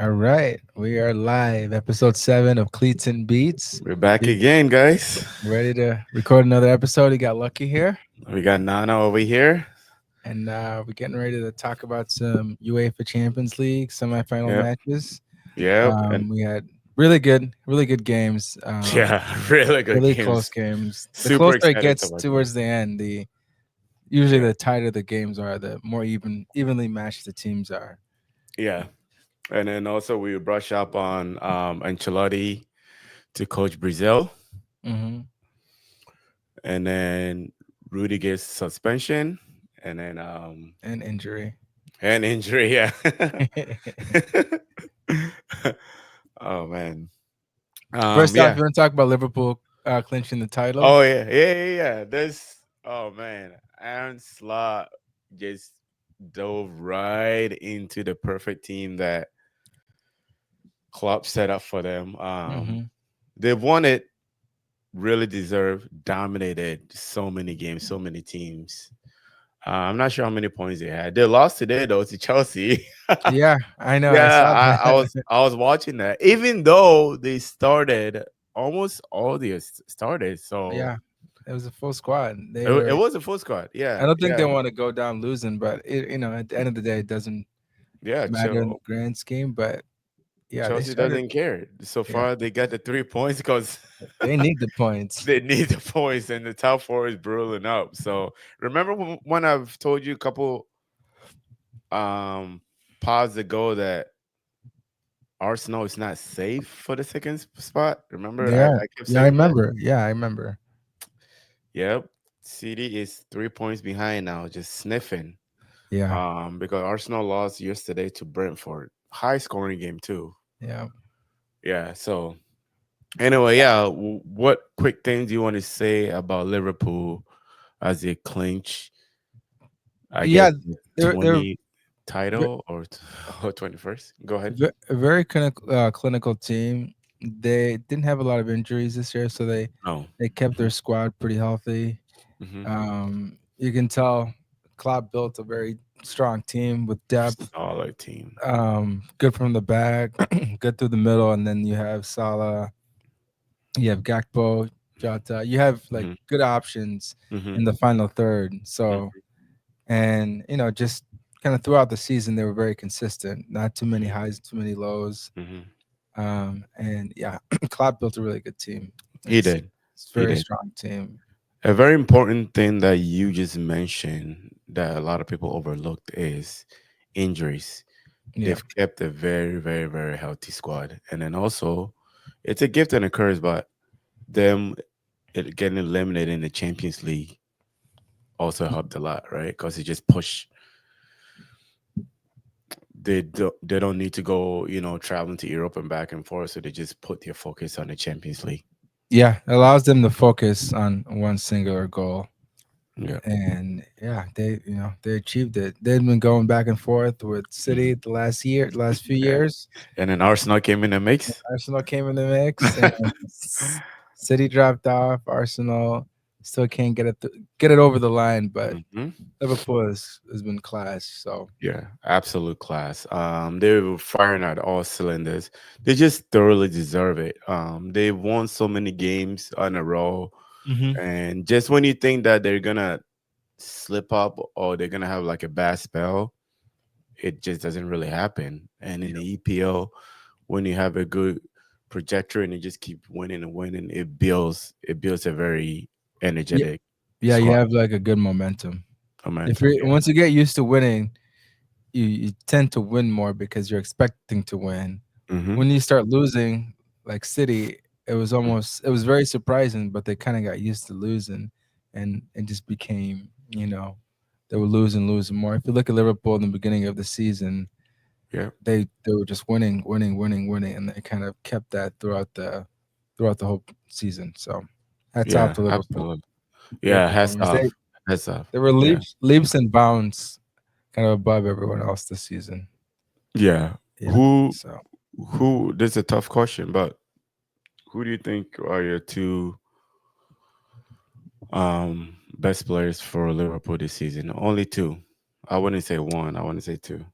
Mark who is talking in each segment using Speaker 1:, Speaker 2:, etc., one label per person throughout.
Speaker 1: All right, we are live, episode 7 of Cleats and Beats.
Speaker 2: We're back
Speaker 1: We
Speaker 2: again, guys.
Speaker 1: ready to record another episode. You got Lucky here,
Speaker 2: We got Nana over here.
Speaker 1: and we're getting ready to talk about some UEFA Champions League semifinal
Speaker 2: Yep,
Speaker 1: matches.
Speaker 2: yep, and
Speaker 1: We had really good games,
Speaker 2: yeah, really good
Speaker 1: really close
Speaker 2: games.
Speaker 1: games. The
Speaker 2: Super
Speaker 1: closer it
Speaker 2: excited to
Speaker 1: gets
Speaker 2: watch them.
Speaker 1: towards the end, the usually
Speaker 2: Yeah,
Speaker 1: the tighter the games are, the more evenly matched the teams are.
Speaker 2: yeah, and then also we brush up on Ancelotti to coach Brazil,
Speaker 1: Hmm.
Speaker 2: and then Rudiger's suspension, and then
Speaker 1: And injury.
Speaker 2: hand injury. Yeah. Oh man.
Speaker 1: First off,
Speaker 2: Yeah.
Speaker 1: you want to talk about Liverpool clinching the title?
Speaker 2: Oh yeah, yeah. This. Oh man, Aaron Slot just dove right into the perfect team that Klopp set up for them.
Speaker 1: Hmm.
Speaker 2: They won it, really deserved, dominated so many games, so many teams. I'm not sure how many points they had. They lost today though to Chelsea.
Speaker 1: Yeah, I know. I
Speaker 2: Yeah,
Speaker 1: saw
Speaker 2: I
Speaker 1: that.
Speaker 2: was I was watching that. Even though they started almost all the started, so
Speaker 1: Yeah, it was a full squad.
Speaker 2: it was a full squad.
Speaker 1: I
Speaker 2: Yeah,
Speaker 1: don't think they
Speaker 2: yeah,
Speaker 1: want to go down losing, but at the end of the day, it doesn't
Speaker 2: yeah.
Speaker 1: matter in the grand scheme. But yeah, they
Speaker 2: Chelsea
Speaker 1: started.
Speaker 2: doesn't care. So
Speaker 1: Yeah,
Speaker 2: far, they got the 3 points because
Speaker 1: they need the points.
Speaker 2: they need the points, and the top four is brutal up. So remember when I've told you a couple um pods ago that Arsenal is not safe for the second spot? Remember,
Speaker 1: Yeah,
Speaker 2: I kept
Speaker 1: yeah, I
Speaker 2: saying that.
Speaker 1: remember. Yeah, I remember.
Speaker 2: Yep, City is 3 points behind now, just sniffing.
Speaker 1: Yeah,
Speaker 2: Because Arsenal lost yesterday to Brentford, high scoring game too.
Speaker 1: yeah,
Speaker 2: Yeah, so anyway, yeah. What quick things do you want to say about Liverpool as they clinch? I guess
Speaker 1: yeah.
Speaker 2: the
Speaker 1: They're
Speaker 2: 20
Speaker 1: ve-
Speaker 2: title or or 21st. Go ahead.
Speaker 1: a very clinical team. They didn't have a lot of injuries this year, so
Speaker 2: No.
Speaker 1: they kept their squad pretty healthy.
Speaker 2: Mm-hmm.
Speaker 1: You can tell Klopp built a very strong team with depth.
Speaker 2: Solid team.
Speaker 1: Good from the back, good through the middle, and then you have Salah, you have Gakpo, Jota. You have like
Speaker 2: Mm-hmm.
Speaker 1: good options
Speaker 2: Mm-hmm.
Speaker 1: in the final third. So, and just kind of throughout the season, they were very consistent. Not too many highs, too many lows.
Speaker 2: Mm-hmm.
Speaker 1: And yeah, Klopp built a really good team.
Speaker 2: He
Speaker 1: It's
Speaker 2: did.
Speaker 1: it's a
Speaker 2: He
Speaker 1: very
Speaker 2: did.
Speaker 1: strong team.
Speaker 2: A very important thing that you just mentioned that a lot of people overlooked is injuries.
Speaker 1: Yeah,
Speaker 2: They've kept a very, very, very healthy squad. And then also, it's a gift and a curse, but them getting eliminated in the Champions League also helped a lot, right? Because it just pushed. They don't need to go, traveling to Europe and back and forth. So they just put their focus on the Champions League.
Speaker 1: yeah, it allows them to focus on one singular goal.
Speaker 2: Yeah.
Speaker 1: And yeah, they achieved it. They've been going back and forth with
Speaker 2: Hmm.
Speaker 1: City the last few
Speaker 2: Yeah.
Speaker 1: years.
Speaker 2: And then Arsenal came in the mix.
Speaker 1: Arsenal came in the mix, and City dropped off. Arsenal still can't get it over the line, but
Speaker 2: Hmm.
Speaker 1: Liverpool has been class. So
Speaker 2: Yeah, absolute class. They were firing at all cylinders. They just thoroughly deserve it. They won so many games on a row,
Speaker 1: hmm
Speaker 2: and just when you think that they're gonna slip up or they're gonna have like a bad spell, it just doesn't really happen. And in the EPL, when you have a good projector and you just keep winning and winning, it builds a very
Speaker 1: yeah,
Speaker 2: energetic
Speaker 1: yeah, you
Speaker 2: squad.
Speaker 1: have like a good momentum. If
Speaker 2: Momentum.
Speaker 1: you
Speaker 2: Yeah.
Speaker 1: once you get used to winning, you tend to win more because you're expecting to win.
Speaker 2: Hmm.
Speaker 1: When you start losing, like City, it was very surprising, but they kind of got used to losing, and it just became, they were losing more. If you look at Liverpool in the beginning of the season,
Speaker 2: Yeah.
Speaker 1: they were just winning, and they kind of kept that throughout the whole season. So, hats off
Speaker 2: Yeah.
Speaker 1: to Liverpool.
Speaker 2: Absolutely.
Speaker 1: Great
Speaker 2: Yeah. Hats
Speaker 1: performance.
Speaker 2: off. Hats off.
Speaker 1: They were
Speaker 2: Yeah.
Speaker 1: leaps and bounds kind of above everyone else this season.
Speaker 2: Yeah.
Speaker 1: Yeah.
Speaker 2: Who
Speaker 1: So
Speaker 2: who this is a tough question, but who do you think are your two best players for Liverpool this season? Only two. I wouldn't say one, I want to say two.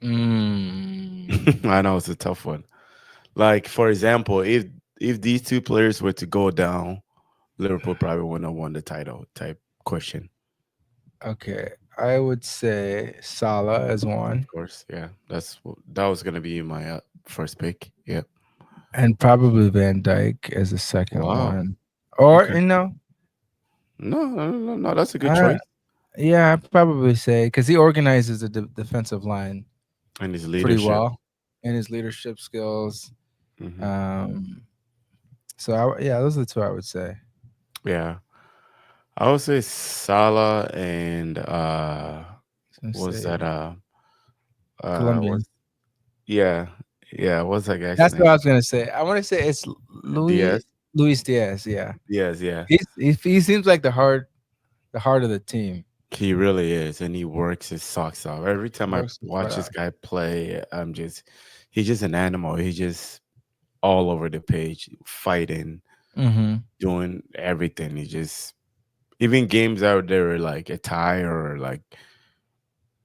Speaker 1: Mm,
Speaker 2: I know it's a tough one. Like for example, if these two players were to go down, Liverpool probably wouldn't have won the title. Type question.
Speaker 1: okay, I would say Salah as
Speaker 2: Of
Speaker 1: one,
Speaker 2: course, yeah. That was gonna be my first pick. Yeah.
Speaker 1: and probably Van Dyke as the second
Speaker 2: Wow.
Speaker 1: one. Or
Speaker 2: Okay. No. That's a good
Speaker 1: uh,
Speaker 2: choice.
Speaker 1: yeah, I'd probably say because he organizes the defensive line
Speaker 2: And his
Speaker 1: pretty
Speaker 2: leadership.
Speaker 1: well, and his leadership skills.
Speaker 2: Hmm.
Speaker 1: Um, so yeah, those are the two I would say.
Speaker 2: Yeah. I would say Salah and
Speaker 1: I
Speaker 2: what was
Speaker 1: say
Speaker 2: that was
Speaker 1: Colombian.
Speaker 2: yeah, yeah, what's that guy's
Speaker 1: That's what
Speaker 2: name?
Speaker 1: I was gonna say. I want to say it's
Speaker 2: Diaz.
Speaker 1: Luis Diaz. Yeah,
Speaker 2: Diaz, yeah.
Speaker 1: he seems like the heart of the team.
Speaker 2: He really is, and he works his socks off. Every time I
Speaker 1: Works his butt
Speaker 2: watch this
Speaker 1: out.
Speaker 2: guy play, he's just an animal. He's just all over the page, fighting,
Speaker 1: Mm-hmm.
Speaker 2: doing everything. He just even games out there like a tie or like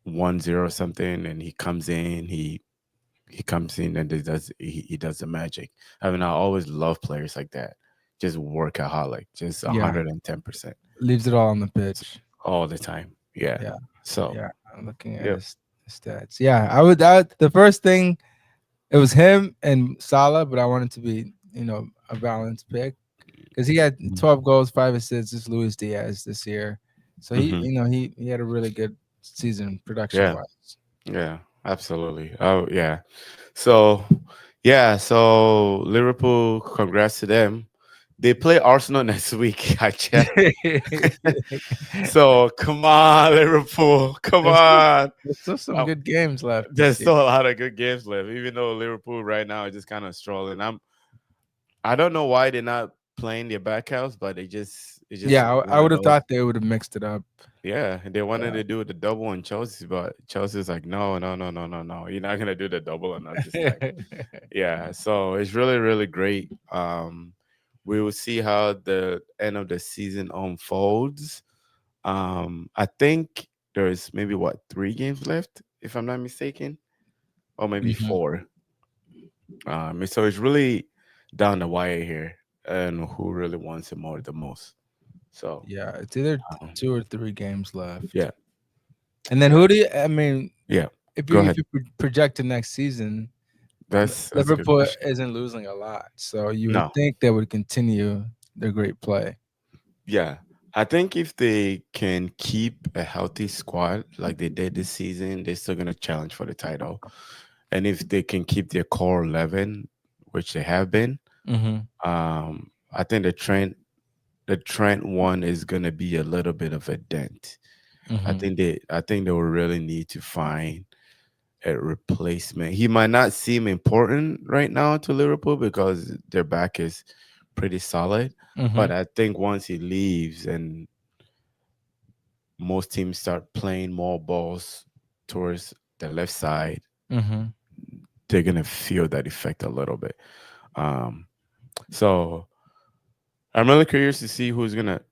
Speaker 2: 1-0 something, and he comes in and he does the magic. I mean, I always love players like that. Just workaholic, just
Speaker 1: Yeah,
Speaker 2: 110%
Speaker 1: leaves it all on the pitch.
Speaker 2: all the time. Yeah.
Speaker 1: Yeah,
Speaker 2: So,
Speaker 1: yeah. I'm looking at
Speaker 2: yep.
Speaker 1: his stats. Yeah, I would. The first thing it was him and Salah, but I wanted to be a balanced pick because he had 12 goals, 5 assists. This Luis Diaz this year, so he
Speaker 2: Hmm.
Speaker 1: he had a really good season production
Speaker 2: Yeah.
Speaker 1: wise.
Speaker 2: Yeah. Absolutely. Oh, yeah. So, yeah. So, Liverpool, congrats to them. They play Arsenal next week. I checked. So, come on, Liverpool. Come
Speaker 1: there's still,
Speaker 2: on.
Speaker 1: there's still some
Speaker 2: Uh,
Speaker 1: good games left
Speaker 2: There's
Speaker 1: this year.
Speaker 2: still a lot of good games left, even though Liverpool right now is just kind of strolling. I don't know why they're not playing their back house, but it's just
Speaker 1: Yeah, I
Speaker 2: one
Speaker 1: would
Speaker 2: of
Speaker 1: have
Speaker 2: those.
Speaker 1: thought they would have mixed it up.
Speaker 2: Yeah, they wanted
Speaker 1: Yeah.
Speaker 2: to do the double on Chelsea, but Chelsea's like, no. You're not gonna do the double on us this time. Yeah, so it's really, really great. We will see how the end of the season unfolds. I think there's maybe what 3 games left, if I'm not mistaken, or maybe
Speaker 1: Mhm.
Speaker 2: 4. So it's really down the wire here, and who really wants it more the most. So,
Speaker 1: Yeah, it's either
Speaker 2: um,
Speaker 1: 2 or 3 games left.
Speaker 2: yeah,
Speaker 1: And then
Speaker 2: yeah,
Speaker 1: who do you? I mean,
Speaker 2: yeah.
Speaker 1: if
Speaker 2: Go
Speaker 1: you
Speaker 2: ahead.
Speaker 1: project to next season,
Speaker 2: That's a good
Speaker 1: Liverpool
Speaker 2: question.
Speaker 1: isn't losing a lot, so you would
Speaker 2: No,
Speaker 1: think they would continue their great play.
Speaker 2: yeah. I think if they can keep a healthy squad like they did this season, they're still gonna challenge for the title. And if they can keep their core 11, which they have been,
Speaker 1: Hmm.
Speaker 2: I think the Trent one is gonna be a little bit of a dent.
Speaker 1: Hmm.
Speaker 2: I think they will really need to find a replacement. He might not seem important right now to Liverpool because their back is pretty solid, but
Speaker 1: Hmm.
Speaker 2: I think once he leaves and most teams start playing more balls towards the left side,
Speaker 1: Hmm.
Speaker 2: they're gonna feel that effect a little bit. Um, so I'm really curious to see who's gonna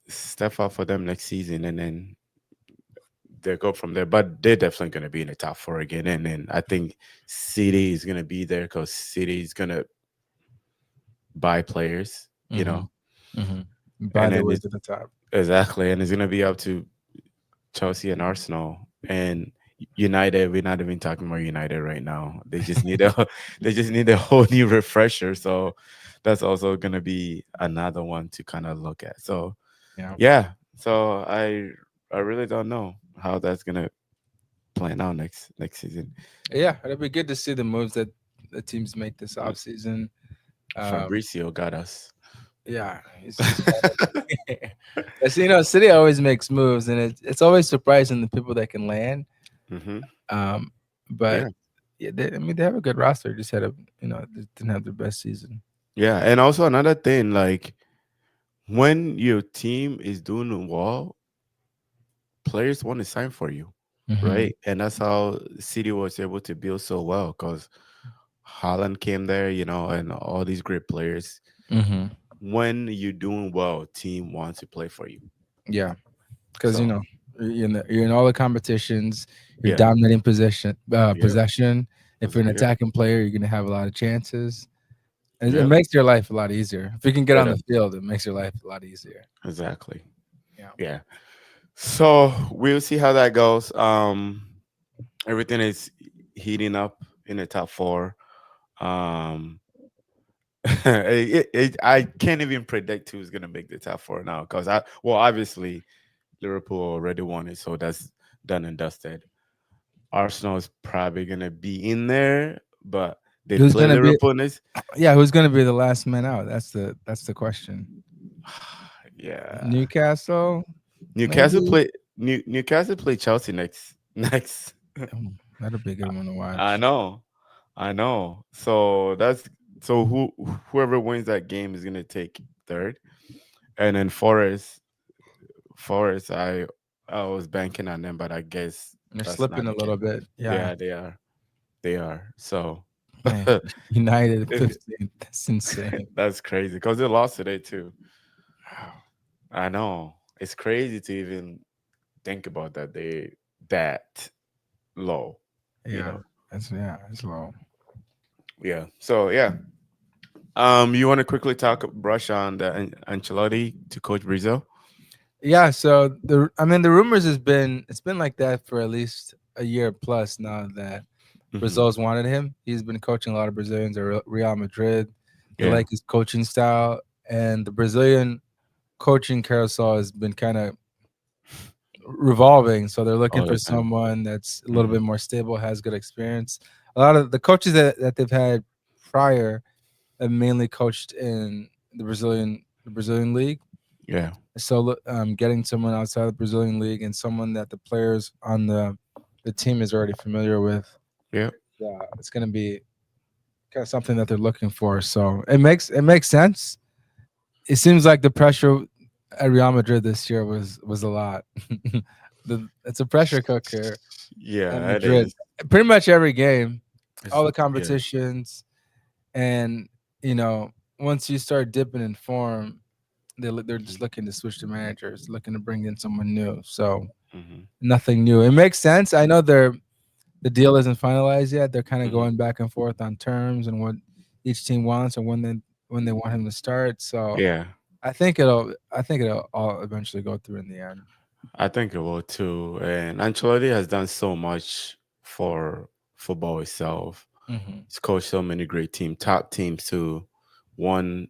Speaker 2: step up for them next season, and then they go from there. But they're definitely gonna be in the top 4 again, and then I think City is gonna be there because City is gonna buy players,
Speaker 1: Hmm. Hmm. By
Speaker 2: and
Speaker 1: the
Speaker 2: then
Speaker 1: way
Speaker 2: it's
Speaker 1: to the top.
Speaker 2: exactly, and it's gonna be up to Chelsea and Arsenal and United. We're not even talking about United right now. They just need a they just need a whole new refresher. So that's also gonna be another one to kind of look at. So
Speaker 1: Yeah.
Speaker 2: yeah, so I really don't know how that's gonna plan out next season.
Speaker 1: Yeah, it'll be good to see the moves that the teams make this offseason. Um,
Speaker 2: Fabricio got us.
Speaker 1: yeah, he's got it. Yes, City always makes moves, and it's always surprising the people that can land.
Speaker 2: Hmm.
Speaker 1: Um, but
Speaker 2: Yeah,
Speaker 1: yeah, I mean, they have a good roster. Just had they didn't have their best season.
Speaker 2: yeah, and also another thing, like when your team is doing well, players want to sign for you,
Speaker 1: Hmm.
Speaker 2: right? And that's how City was able to build so well because Holland came there, and all these great players.
Speaker 1: Hmm.
Speaker 2: When you're doing well, team wants to play for you.
Speaker 1: Yeah, because
Speaker 2: So,
Speaker 1: You're in all the competitions. You're
Speaker 2: Yeah.
Speaker 1: dominating
Speaker 2: Yep.
Speaker 1: possession. If you're an
Speaker 2: Yep.
Speaker 1: attacking player, you're gonna have a lot of chances. It
Speaker 2: Yep.
Speaker 1: makes your life a lot easier. If you can get
Speaker 2: It
Speaker 1: on the
Speaker 2: is.
Speaker 1: field, it makes your life a lot easier.
Speaker 2: Exactly.
Speaker 1: Yeah.
Speaker 2: Yeah. So we'll see how that goes. Everything is heating up in the top four. Um, I can't even predict who's gonna make the top four now because obviously Liverpool already won it, so that's done and dusted. Arsenal is probably gonna be in there, but they
Speaker 1: Who's
Speaker 2: play
Speaker 1: gonna be?
Speaker 2: Liverpool next.
Speaker 1: Yeah, who's gonna be the last man out? That's the question.
Speaker 2: Yeah,
Speaker 1: Newcastle,
Speaker 2: Newcastle
Speaker 1: maybe.
Speaker 2: play Newcastle play Chelsea next next.
Speaker 1: That'll be a good one to
Speaker 2: I
Speaker 1: watch.
Speaker 2: know, I know. So that's so whoever wins that game is gonna take third, and then Forest. I was banking on them, but I guess
Speaker 1: They're
Speaker 2: that's not
Speaker 1: slipping a
Speaker 2: the case.
Speaker 1: little bit. Yeah,
Speaker 2: Yeah, they are. So
Speaker 1: man. United 15th. That's insane.
Speaker 2: that's crazy because they lost today too.
Speaker 1: Wow.
Speaker 2: I know it's crazy to even think about that they that low. You
Speaker 1: Yeah,
Speaker 2: know.
Speaker 1: it's low.
Speaker 2: Yeah. So yeah. You want to quickly talk brush on the Ancelotti to coach Brazil?
Speaker 1: Yeah, so the rumors it's been like that for at least a year plus now that
Speaker 2: Hmm.
Speaker 1: Brazil's wanted him. He's been coaching a lot of Brazilians at Real Madrid. They
Speaker 2: Yeah.
Speaker 1: like his coaching style, and the Brazilian coaching carousel has been kind of revolving. So they're looking
Speaker 2: All
Speaker 1: for
Speaker 2: the time.
Speaker 1: someone that's a little
Speaker 2: Hmm.
Speaker 1: bit more stable, has good experience. A lot of the coaches that they've had prior have mainly coached in the Brazilian league.
Speaker 2: Yeah.
Speaker 1: So getting someone outside the Brazilian league and someone that the players on the team is already familiar with,
Speaker 2: Yeah.
Speaker 1: it's going to be kind of something that they're looking for. So it makes sense. It seems like the pressure at Real Madrid this year was a lot. It's a pressure cooker at
Speaker 2: Yeah. It
Speaker 1: Madrid.
Speaker 2: is.
Speaker 1: Pretty much every game, all the
Speaker 2: Yeah.
Speaker 1: competitions, and you know once you start dipping in form, they're just
Speaker 2: Hmm.
Speaker 1: looking to switch the managers, looking to bring in someone new. So
Speaker 2: Hmm.
Speaker 1: nothing new. It makes sense. I know the deal isn't finalized yet. They're kind of
Speaker 2: Hmm.
Speaker 1: going back and forth on terms and what each team wants and when they want him to start. So
Speaker 2: Yeah.
Speaker 1: I think it'll all eventually go through in the end.
Speaker 2: I think it will too. And Ancelotti has done so much for football itself.
Speaker 1: Hmm.
Speaker 2: He's coached so many great top teams too. Won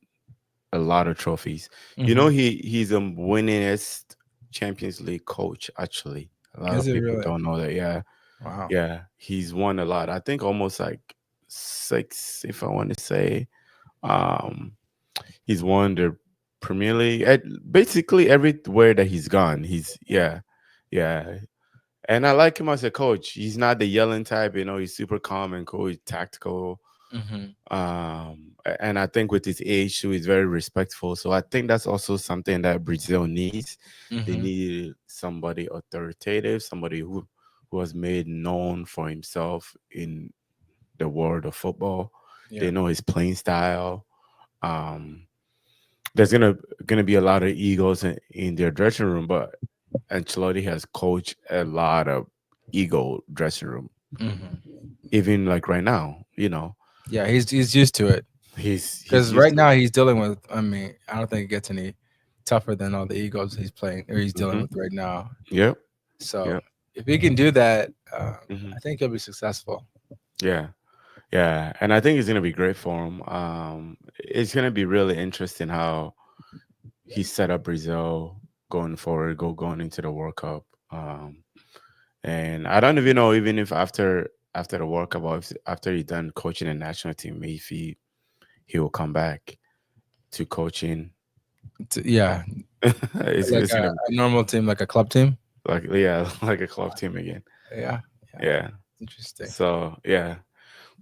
Speaker 2: a lot of trophies. You know,
Speaker 1: Hmm.
Speaker 2: he's a winningest Champions League coach. Actually, a lot
Speaker 1: Is
Speaker 2: of
Speaker 1: it
Speaker 2: people
Speaker 1: really?
Speaker 2: don't know that. Yeah,
Speaker 1: Wow.
Speaker 2: yeah, he's won a lot. I think almost like six, if I want to say. Um, he's won the Premier League at basically everywhere that he's gone. He's yeah. And I like him as a coach. He's not the yelling type, he's super calm and cool, he's tactical.
Speaker 1: Hmm.
Speaker 2: And I think with his age too, he's very respectful. So I think that's also something that Brazil needs. They
Speaker 1: Hmm.
Speaker 2: need somebody authoritative, somebody who has made known for himself in the world of football.
Speaker 1: Yeah.
Speaker 2: They know his playing style. Um, there's gonna be a lot of egos in their dressing room, but Ancelotti has coached a lot of ego dressing room,
Speaker 1: Hmm.
Speaker 2: even like right now.
Speaker 1: Yeah, he's used to it
Speaker 2: He's
Speaker 1: because
Speaker 2: used
Speaker 1: right
Speaker 2: to it.
Speaker 1: now he's dealing with. I mean, I don't think it gets any tougher than all the egos he's playing or he's dealing
Speaker 2: Hmm.
Speaker 1: with right now.
Speaker 2: Yep.
Speaker 1: So
Speaker 2: Yep.
Speaker 1: if he can do that,
Speaker 2: Hmm.
Speaker 1: I think he'll be successful.
Speaker 2: Yeah. Yeah. And I think it's gonna be great for him. It's gonna be really interesting how he set up Brazil going forward, going into the World Cup. Um, and I don't even know even if after the World Cup or after he done coaching the national team, if he will come back to coaching.
Speaker 1: Yeah, like
Speaker 2: It's
Speaker 1: a,
Speaker 2: gonna
Speaker 1: a normal team, like a club team.
Speaker 2: like yeah, like a club team again.
Speaker 1: Yeah, yeah,
Speaker 2: Yeah.
Speaker 1: interesting.
Speaker 2: So yeah,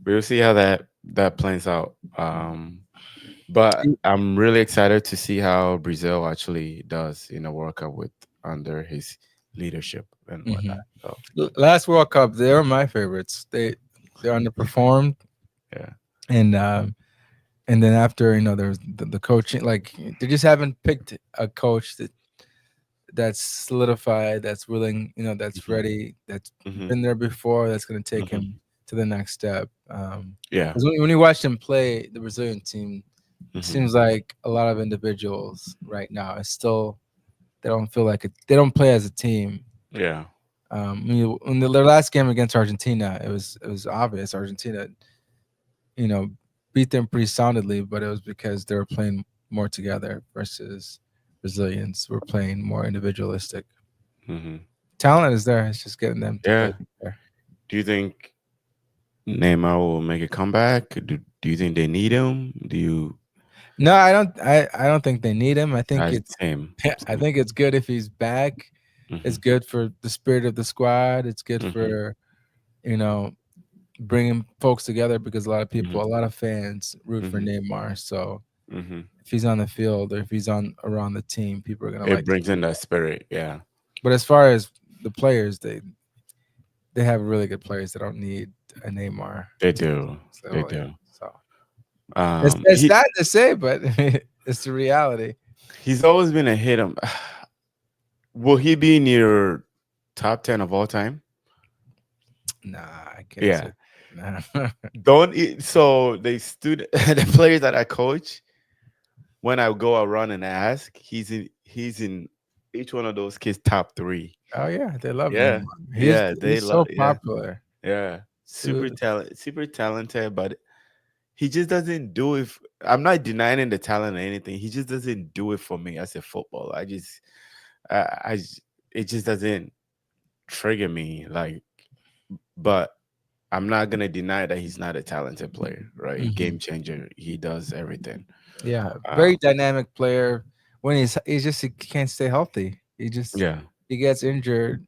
Speaker 2: we'll see how that plans out. But I'm really excited to see how Brazil actually does in the World Cup with under his leadership and
Speaker 1: Hmm.
Speaker 2: whatnot. So
Speaker 1: Last World Cup, they were my favorites. They underperformed,
Speaker 2: yeah,
Speaker 1: and then after there's the coaching. Like they just haven't picked a coach that's solidified, that's willing, that's
Speaker 2: Mhm.
Speaker 1: ready, that's
Speaker 2: Mhm.
Speaker 1: been there before, that's going to take
Speaker 2: Mhm.
Speaker 1: him to the next step.
Speaker 2: Yeah.
Speaker 1: 'Cause when you watch him play the Brazilian team, it
Speaker 2: Mhm.
Speaker 1: seems like a lot of individuals right now is still they don't feel like it. They don't play as a team.
Speaker 2: Yeah.
Speaker 1: Their last game against Argentina, it was obvious Argentina, you know, beat them pretty soundly, but it was because they were playing more together versus Brazilians were playing more individualistic.
Speaker 2: Mhm.
Speaker 1: Talent is there. It's just getting them to play
Speaker 2: Yeah.
Speaker 1: together.
Speaker 2: Do you think Neymar will make a comeback? Do you think they need him? Do you?
Speaker 1: No, I don't. I don't think they need him. I think it's.
Speaker 2: Same.
Speaker 1: I
Speaker 2: Same.
Speaker 1: think it's good if he's back. It's
Speaker 2: Mhm.
Speaker 1: good for the spirit of the squad. It's good
Speaker 2: Mhm.
Speaker 1: for you know bringing folks together because a lot of people,
Speaker 2: Mhm.
Speaker 1: a lot of fans root for
Speaker 2: Mhm.
Speaker 1: Neymar. So
Speaker 2: Mhm.
Speaker 1: if he's on the field or if he's on around the team, people are gonna
Speaker 2: It
Speaker 1: like to
Speaker 2: brings
Speaker 1: see
Speaker 2: in that
Speaker 1: that.
Speaker 2: spirit. Yeah.
Speaker 1: But as far as the players, they have really good players. They don't need a Neymar.
Speaker 2: They do. They
Speaker 1: So yeah.
Speaker 2: do.
Speaker 1: So it's
Speaker 2: He
Speaker 1: sad to say, but it's the reality.
Speaker 2: he's always been a hit. Will he be in your top 10 of all time?
Speaker 1: Nah, I can't say.
Speaker 2: Yeah.
Speaker 1: Nah.
Speaker 2: Don't so they stood the players that I coach when I go around and ask, he's in each one of those kids top three.
Speaker 1: Oh yeah, they love
Speaker 2: Yeah.
Speaker 1: Neymar. He's
Speaker 2: Yeah, they
Speaker 1: he's
Speaker 2: love
Speaker 1: so
Speaker 2: yeah.
Speaker 1: popular.
Speaker 2: Yeah.
Speaker 1: Dude.
Speaker 2: Super talented, but he just doesn't do it. I'm not denying the talent or anything. He just doesn't do it for me as a footballer. It just doesn't trigger me. Like, but I'm not gonna deny that he's not a talented player, right?
Speaker 1: Mhm.
Speaker 2: Game changer. He does everything.
Speaker 1: Yeah, very
Speaker 2: Um,
Speaker 1: dynamic player. When he's just he can't stay healthy.
Speaker 2: yeah,
Speaker 1: He gets injured,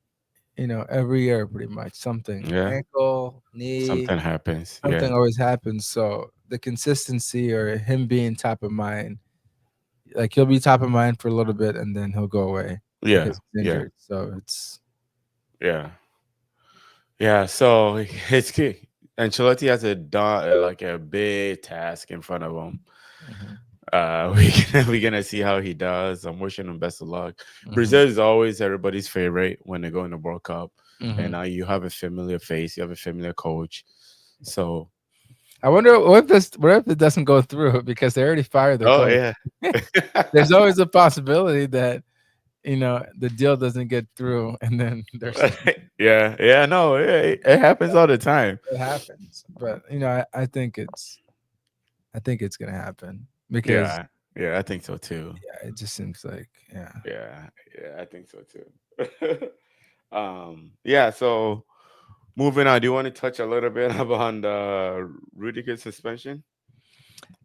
Speaker 1: every year pretty much. Something
Speaker 2: yeah.
Speaker 1: ankle, knee,
Speaker 2: Something happens. Yeah,
Speaker 1: something always happens. So the consistency or him being top of mind, like he'll be top of mind for a little bit and then he'll go away
Speaker 2: yeah,
Speaker 1: because he's
Speaker 2: yeah,
Speaker 1: injured. So it's
Speaker 2: yeah, yeah. So it's key. Ancelotti has like a big task in front of him.
Speaker 1: mhm,
Speaker 2: We're gonna see how he does. I'm wishing him best of luck.
Speaker 1: mhm,
Speaker 2: Brazil is always everybody's favorite when they go in the World Cup, and
Speaker 1: mhm.
Speaker 2: now you have a familiar face, you have a familiar coach. So,
Speaker 1: I wonder what if it doesn't go through because they already fired their
Speaker 2: oh
Speaker 1: coach.
Speaker 2: yeah,
Speaker 1: There's always a possibility that the deal doesn't get through, and then there's
Speaker 2: yeah, yeah. No, it happens all the time.
Speaker 1: it happens. But I think it's gonna happen because
Speaker 2: Yeah, yeah, I think so too.
Speaker 1: yeah, it just seems like yeah.
Speaker 2: Yeah, yeah, I think so too. Yeah. So moving on, do you want to touch a little bit about the Rudiger suspension?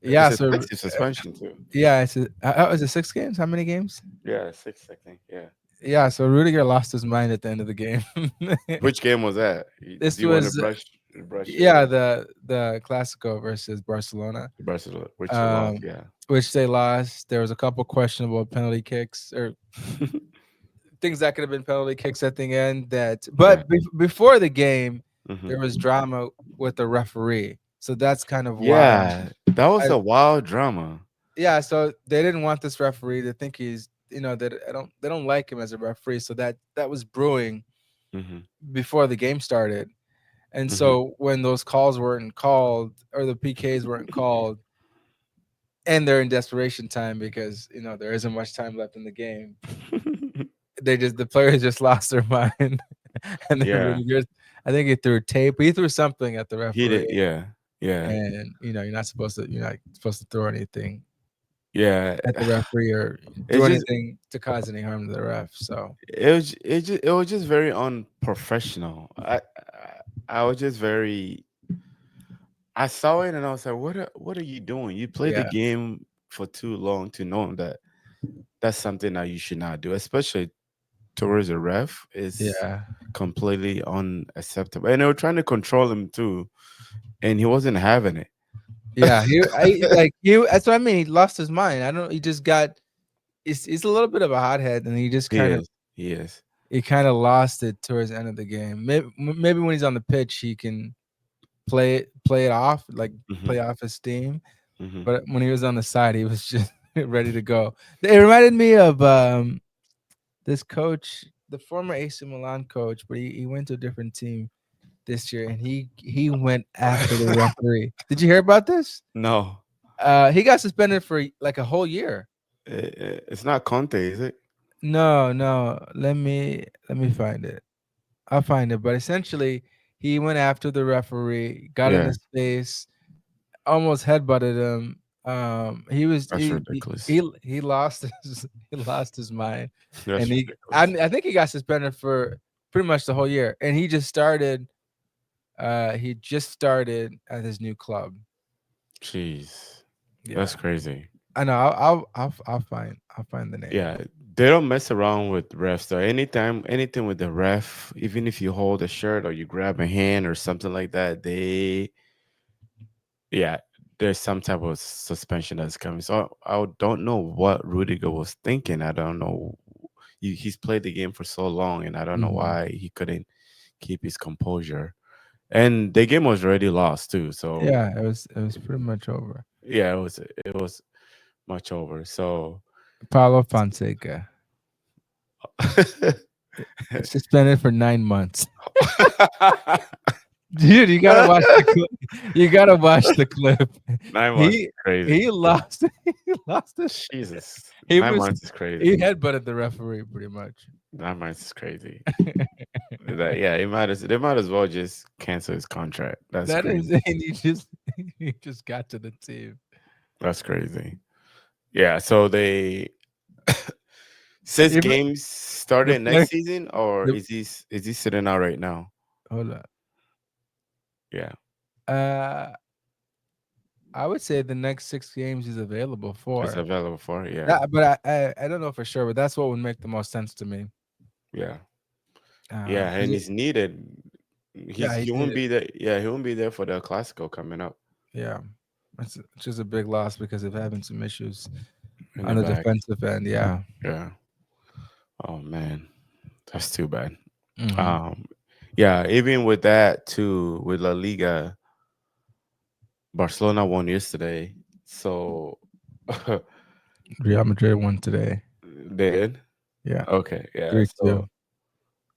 Speaker 1: Yeah,
Speaker 2: It's a
Speaker 1: so
Speaker 2: 6 suspension too.
Speaker 1: yeah, is it 6 games? How many games?
Speaker 2: Yeah, 6, I think. Yeah.
Speaker 1: Yeah, so Rudiger lost his mind at the end of the game.
Speaker 2: Which game was that?
Speaker 1: This
Speaker 2: Do you want to
Speaker 1: was
Speaker 2: brush
Speaker 1: yeah,
Speaker 2: your
Speaker 1: the Clásico versus Barcelona,
Speaker 2: Barcelona, which you lost?
Speaker 1: um,
Speaker 2: Yeah.
Speaker 1: which they lost. There was a couple questionable penalty kicks or things that could have been penalty kicks at the end.
Speaker 2: Yeah.
Speaker 1: But before the game,
Speaker 2: Hmm.
Speaker 1: there was drama with the referee, so that's kind of why.
Speaker 2: Yeah, that was
Speaker 1: I,
Speaker 2: a wild drama.
Speaker 1: yeah, so they didn't want this referee to think he's, that they don't like him as a referee, so that was brewing
Speaker 2: Hmm.
Speaker 1: before the game started. And
Speaker 2: Hmm.
Speaker 1: so when those calls weren't called or the PKs weren't called, and they're in desperation time because there isn't much time left in the game, the players just lost their mind, and then
Speaker 2: Yeah,
Speaker 1: Rudiger, I think he threw tape, he threw something at the
Speaker 2: he did.
Speaker 1: referee,
Speaker 2: Yeah, yeah,
Speaker 1: and you're not supposed to throw anything
Speaker 2: yeah.
Speaker 1: at the referee or do
Speaker 2: It's just
Speaker 1: anything to cause any harm to the ref. So
Speaker 2: it was just very unprofessional. I was just very. I saw it and I was like, what are you doing? You played the
Speaker 1: yeah,
Speaker 2: game for too long to know that that's something that you should not do, especially towards a ref. Is
Speaker 1: yeah,
Speaker 2: completely unacceptable. And they were trying to control him too, and he wasn't having it.
Speaker 1: yeah. That's what I mean. He lost his mind. I don't. He just got. He's a little bit of a hothead, and he just
Speaker 2: He
Speaker 1: kind of
Speaker 2: is. He is.
Speaker 1: he kind of lost it towards the end of the game. Maybe when he's on the pitch, he can play it off, like
Speaker 2: Hmm.
Speaker 1: play off his steam.
Speaker 2: Hmm.
Speaker 1: But when he was on the side, he was just ready to go. It reminded me of this coach, the former AC Milan coach, but he went to a different team this year, and he went after the referee. Did you hear about this?
Speaker 2: No,
Speaker 1: He got suspended for like a whole year.
Speaker 2: it's not Conte, is it?
Speaker 1: No, no. Let me find it. I'll find it. But essentially, he went after the referee, got in
Speaker 2: Yeah,
Speaker 1: his face, almost headbutted him. He was
Speaker 2: that's ridiculous.
Speaker 1: he lost his he lost his mind, and
Speaker 2: That's ridiculous.
Speaker 1: I think he got suspended for pretty much the whole year. And he just started at his new club.
Speaker 2: Jeez, that's
Speaker 1: Yeah,
Speaker 2: crazy.
Speaker 1: I know. I'll find the name.
Speaker 2: Yeah, they don't mess around with refs. So anytime, anything with the ref, even if you hold a shirt or you grab a hand or something like that, yeah, there's some type of suspension that's coming. So I don't know what Rudiger was thinking. I don't know. He's played the game for so long, and I don't know
Speaker 1: Mhm.
Speaker 2: why he couldn't keep his composure. And the game was already lost too. So
Speaker 1: Yeah, it was pretty much over.
Speaker 2: yeah, it was much over. So
Speaker 1: Paulo Fonseca suspended for 9 months. Dude, you gotta watch the clip. You gotta watch the clip.
Speaker 2: 9 months is
Speaker 1: He
Speaker 2: crazy.
Speaker 1: he lost. He lost it.
Speaker 2: Jesus,
Speaker 1: He
Speaker 2: nine
Speaker 1: was
Speaker 2: months is
Speaker 1: he
Speaker 2: crazy.
Speaker 1: headbutted the referee pretty much.
Speaker 2: 9 months is crazy. That yeah, they might as well just cancel his contract. That's
Speaker 1: That is,
Speaker 2: crazy.
Speaker 1: and he just got to the team.
Speaker 2: That's crazy. Yeah, so they six
Speaker 1: Even
Speaker 2: games
Speaker 1: the
Speaker 2: started
Speaker 1: player,
Speaker 2: next season, or
Speaker 1: the
Speaker 2: is he sitting out right now?
Speaker 1: hold on.
Speaker 2: Yeah,
Speaker 1: Uh, I would say the next 6 games he's available
Speaker 2: it's
Speaker 1: for.
Speaker 2: available for yeah,
Speaker 1: That, but I don't know for sure, but that's what would make the most sense to me.
Speaker 2: yeah, yeah,
Speaker 1: 'Cause
Speaker 2: and he's needed.
Speaker 1: yeah,
Speaker 2: He
Speaker 1: he's
Speaker 2: won't
Speaker 1: needed.
Speaker 2: be there. Yeah, he won't be there for the Clásico coming up
Speaker 1: Yeah, it's just a big loss because of having some issues
Speaker 2: in the
Speaker 1: on the
Speaker 2: back.
Speaker 1: defensive end. Yeah.
Speaker 2: Yeah. Oh man, that's too bad.
Speaker 1: Hmm.
Speaker 2: Um, yeah, even with that too, with La Liga, Barcelona won yesterday, so
Speaker 1: Real Madrid won today.
Speaker 2: they did.
Speaker 1: Yeah,
Speaker 2: Okay, yeah.
Speaker 1: 3-2.
Speaker 2: So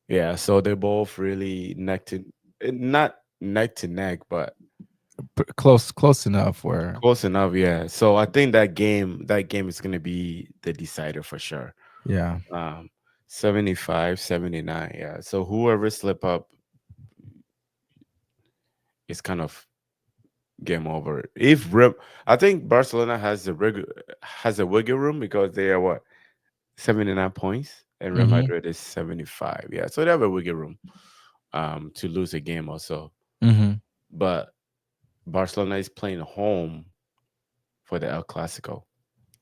Speaker 2: yeah, so they're both really not neck to neck, but
Speaker 1: Close enough. Where
Speaker 2: close enough. Yeah. So I think that game is gonna be the decider for sure.
Speaker 1: yeah,
Speaker 2: Um, 75, 79. Yeah. So whoever slip up is kind of game over. I think Barcelona has a wiggle room because they are what 79 points and Real
Speaker 1: hmm
Speaker 2: Madrid is 75. Yeah, so they have a wiggle room to lose a game or so.
Speaker 1: hmm
Speaker 2: But Barcelona is playing home for the El Clasico,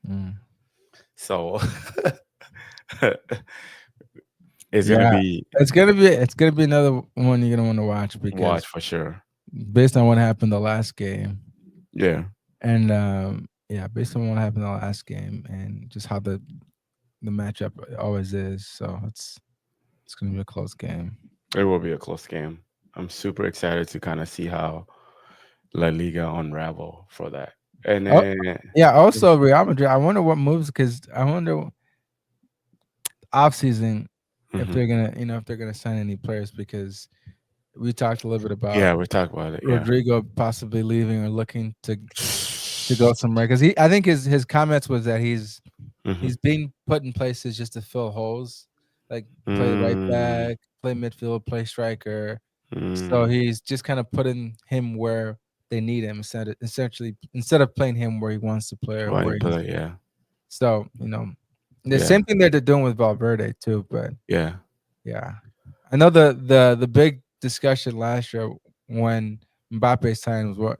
Speaker 1: mm.
Speaker 2: so it's gonna
Speaker 1: Yeah.
Speaker 2: be
Speaker 1: It's gonna be another one you're gonna want to watch
Speaker 2: watch
Speaker 1: because
Speaker 2: for sure.
Speaker 1: based on what happened the last game,
Speaker 2: Yeah,
Speaker 1: and yeah, based on what happened the last game, and just how the matchup always is, so it's gonna be a close game.
Speaker 2: it will be a close game. I'm super excited to kind of see how La Liga unravel for that. And
Speaker 1: Oh,
Speaker 2: then
Speaker 1: yeah. Also, Real Madrid. I wonder what moves because I wonder off season if
Speaker 2: mhm.
Speaker 1: they're gonna, if they're gonna sign any players because we talked a little bit about
Speaker 2: Yeah, we talk about it. Yeah.
Speaker 1: Rodrygo possibly leaving or looking to go somewhere because I think his comments was that
Speaker 2: Mhm.
Speaker 1: he's being put in places just to fill holes, like play right
Speaker 2: Mm,
Speaker 1: back, play midfield, play striker. So
Speaker 2: mm.
Speaker 1: he's just kind of putting him where they need him instead of playing him where he wants to play or
Speaker 2: Why
Speaker 1: where
Speaker 2: you
Speaker 1: he's
Speaker 2: play? Yeah,
Speaker 1: so the
Speaker 2: yeah,
Speaker 1: same thing that they're doing with Valverde too. But
Speaker 2: yeah.
Speaker 1: yeah, I know the big discussion last year when Mbappe's time was what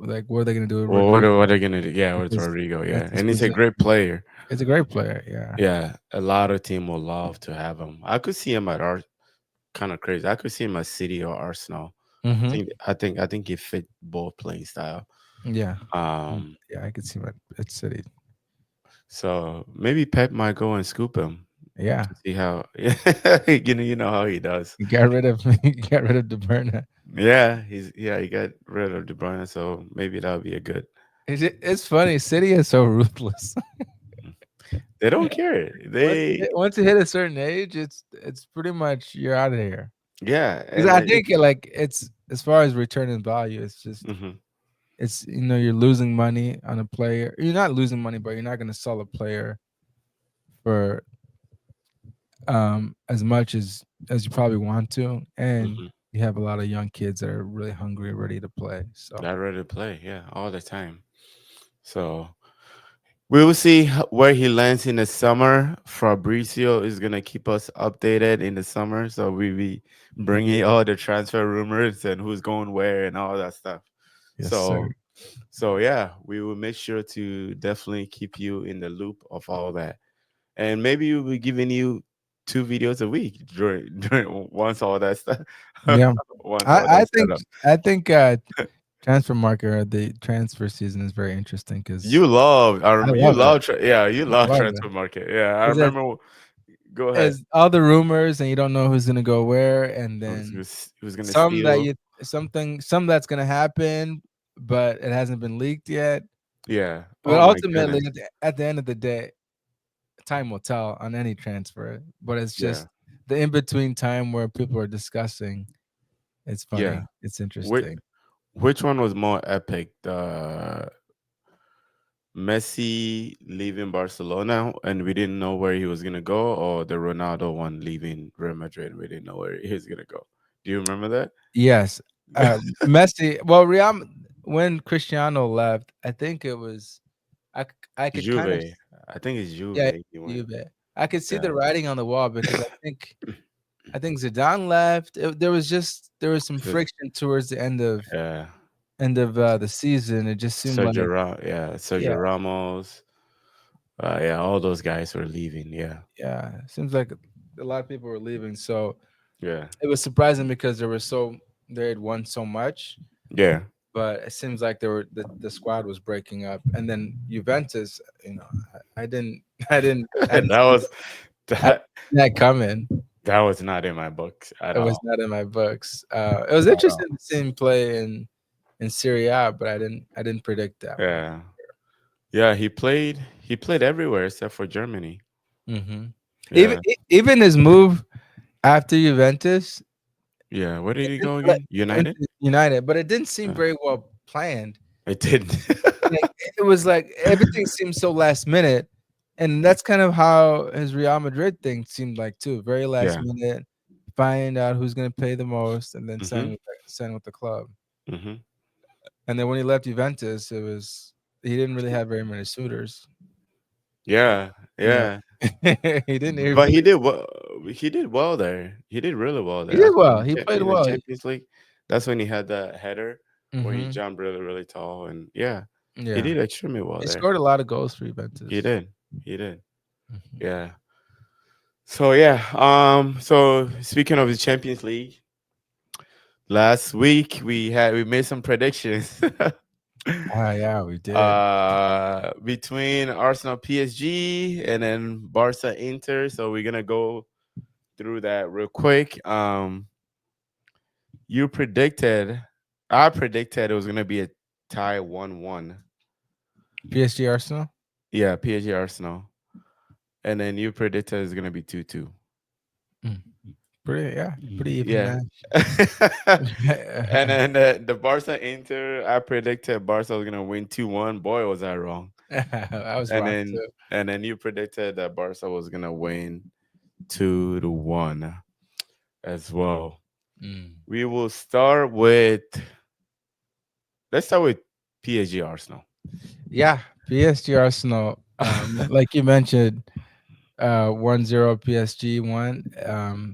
Speaker 1: are they gonna do with
Speaker 2: Well,
Speaker 1: Rodrigo
Speaker 2: what are they gonna do? Yeah, with
Speaker 1: because
Speaker 2: Rodrigo. Yeah,
Speaker 1: that's his
Speaker 2: and he's a
Speaker 1: position.
Speaker 2: great player.
Speaker 1: It's a great player. Yeah.
Speaker 2: Yeah, a lot of team will love to have him. I could see him at kind of crazy. I could see him at City or Arsenal.
Speaker 1: Hmm.
Speaker 2: I think he fit both playing style.
Speaker 1: Yeah.
Speaker 2: Um,
Speaker 1: Yeah, I could see my at City.
Speaker 2: so maybe Pep might go and scoop him
Speaker 1: Yeah.
Speaker 2: to see how you know how he does.
Speaker 1: He got rid of he got rid of De Bruyne.
Speaker 2: Yeah, he got rid of De Bruyne, so maybe that would be a good.
Speaker 1: It's funny. City is so ruthless.
Speaker 2: They don't care. They
Speaker 1: Once you hit a certain age, it's pretty much you're out of here.
Speaker 2: yeah,
Speaker 1: Because
Speaker 2: and
Speaker 1: I
Speaker 2: it,
Speaker 1: think like it's as far as return in value, it's just
Speaker 2: mhm,
Speaker 1: it's you're losing money on a player. You're not losing money, but you're not going to sell a player for as much as you probably want to, and
Speaker 2: mhm.
Speaker 1: you have a lot of young kids that are really hungry, ready to play. So
Speaker 2: Not ready to play. Yeah, all the time. So we will see where he lands in the summer. Fabrizio is gonna keep us updated in the summer, so we be bringing all the transfer rumors and who's going where and all that stuff.
Speaker 1: yes, sir.
Speaker 2: So yeah, we will make sure to definitely keep you in the loop of all that, and maybe we'll be giving you 2 videos a week during once all that stuff,
Speaker 1: Yeah,
Speaker 2: once all
Speaker 1: I
Speaker 2: that
Speaker 1: I think
Speaker 2: setup.
Speaker 1: I think transfer market or the transfer season is very interesting because
Speaker 2: You love,
Speaker 1: I
Speaker 2: you
Speaker 1: love it.
Speaker 2: love, yeah, you
Speaker 1: I
Speaker 2: love
Speaker 1: love it
Speaker 2: transfer market. Yeah, I
Speaker 1: because
Speaker 2: remember. Go ahead.
Speaker 1: as all the rumors and you don't know who's gonna go where, and then
Speaker 2: Who's gonna
Speaker 1: some that
Speaker 2: steal?
Speaker 1: you some that's gonna happen, but it hasn't been leaked yet.
Speaker 2: Yeah.
Speaker 1: But
Speaker 2: Oh my
Speaker 1: ultimately,
Speaker 2: goodness.
Speaker 1: at the end of the day, time will tell on any transfer. But it's
Speaker 2: Yeah.
Speaker 1: just the in between time where people are discussing. It's
Speaker 2: Yeah.
Speaker 1: funny. It's
Speaker 2: Which
Speaker 1: interesting.
Speaker 2: which one was more epic? The Messi leaving Barcelona and we didn't know where he was gonna go, or the Ronaldo one leaving Real Madrid and we didn't know where he was gonna go. Do you remember
Speaker 1: Yes,
Speaker 2: that?
Speaker 1: Messi. Well, Real when Cristiano left, I think it was I could kind of
Speaker 2: Juve. I think it's
Speaker 1: yeah,
Speaker 2: Juve he went.
Speaker 1: Juve. I could see
Speaker 2: Yeah.
Speaker 1: the writing on the wall because I think Zidane left. There was some
Speaker 2: So,
Speaker 1: friction towards the
Speaker 2: yeah.
Speaker 1: end of the season. It just seemed like
Speaker 2: Sergio
Speaker 1: yeah,
Speaker 2: Ramos. Yeah, all those guys were leaving. Yeah.
Speaker 1: yeah. It seems like a lot of people were leaving, so
Speaker 2: Yeah.
Speaker 1: it was surprising because they had won so much,
Speaker 2: Yeah.
Speaker 1: but it seems like the squad was breaking up, and then Juventus. I didn't, I didn't
Speaker 2: That
Speaker 1: see
Speaker 2: was
Speaker 1: I didn't
Speaker 2: that
Speaker 1: see that coming.
Speaker 2: that was not in my books at
Speaker 1: It was
Speaker 2: all.
Speaker 1: not in my books. It was
Speaker 2: At all.
Speaker 1: interesting to see him play in Serie A, but I didn't predict that one.
Speaker 2: Yeah. Yeah, he played everywhere except for Germany.
Speaker 1: Hmm. Even
Speaker 2: Yeah.
Speaker 1: even his move after Juventus,
Speaker 2: Yeah. Where did
Speaker 1: it
Speaker 2: he
Speaker 1: didn't
Speaker 2: go
Speaker 1: like
Speaker 2: again? United?
Speaker 1: into United, but it didn't seem
Speaker 2: Yeah.
Speaker 1: very well planned.
Speaker 2: It didn't.
Speaker 1: Like, it was like everything seemed so last minute, and that's kind of how his Real Madrid thing seemed like too. Very last
Speaker 2: Yeah.
Speaker 1: minute, find out who's going to pay the most, and then
Speaker 2: Mhm.
Speaker 1: sign with the club.
Speaker 2: Mhm.
Speaker 1: And then when he left Juventus, he didn't really have very many suitors.
Speaker 2: Yeah.
Speaker 1: You know,
Speaker 2: Yeah.
Speaker 1: he didn't
Speaker 2: But he
Speaker 1: really.
Speaker 2: did well. He did well there. He did really well
Speaker 1: He
Speaker 2: there.
Speaker 1: did
Speaker 2: After
Speaker 1: well. He played
Speaker 2: in the
Speaker 1: well.
Speaker 2: Champions League, that's when he had that header where he
Speaker 1: Hmm.
Speaker 2: jumped really, really tall, and yeah, he
Speaker 1: Yeah,
Speaker 2: did extremely well
Speaker 1: he
Speaker 2: there.
Speaker 1: scored a lot of goals for
Speaker 2: He
Speaker 1: Juventus.
Speaker 2: did. He did.
Speaker 1: Mhm.
Speaker 2: Yeah. So yeah. So speaking of the Champions League, last week we made some predictions.
Speaker 1: Ah, yeah, we did.
Speaker 2: Between Arsenal PSG and then Barca Inter. So we're gonna go through that real quick. You predicted, I predicted it was gonna be a tie 1-1.
Speaker 1: PSG Arsenal.
Speaker 2: Yeah, PSG Arsenal, and then you predicted it's gonna be 2-2.
Speaker 1: Mm. Pretty even
Speaker 2: Yeah.
Speaker 1: match.
Speaker 2: And then the Barca Inter, I predicted Barca was gonna win 2-1. Boy, was I wrong.
Speaker 1: I was
Speaker 2: And
Speaker 1: wrong
Speaker 2: then
Speaker 1: too.
Speaker 2: and then you predicted that Barca was gonna win 2-1 as well.
Speaker 1: Mm.
Speaker 2: We will start with let's start with PSG Arsenal.
Speaker 1: Yeah, PSG Arsenal. Like you mentioned, 1-0 PSG won.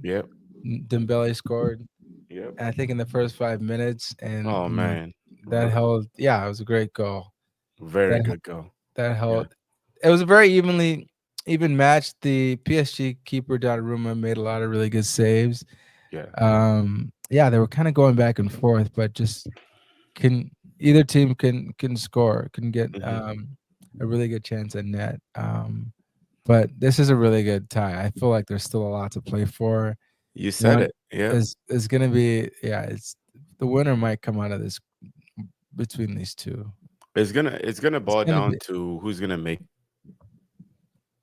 Speaker 2: Yep.
Speaker 1: Dembele scored,
Speaker 2: Yep.
Speaker 1: and I think in the first 5 minutes, and
Speaker 2: Oh man.
Speaker 1: that held. Yeah, it was a great goal.
Speaker 2: Very
Speaker 1: That
Speaker 2: good goal.
Speaker 1: that
Speaker 2: Yeah.
Speaker 1: held. It was a very even match. The PSG keeper Donnarumma made a lot of really good saves.
Speaker 2: Yeah.
Speaker 1: Yeah, they were kind of going back and forth, but just can either team can score, can get
Speaker 2: Hmm.
Speaker 1: a really good chance at net. But this is a really good tie. I feel like there's still a lot to play for.
Speaker 2: You said
Speaker 1: One
Speaker 2: it. Yep.
Speaker 1: is gonna be yeah. It's the winner might come out of this between these two.
Speaker 2: It's gonna
Speaker 1: It's
Speaker 2: boil
Speaker 1: gonna
Speaker 2: down
Speaker 1: be
Speaker 2: to who's gonna make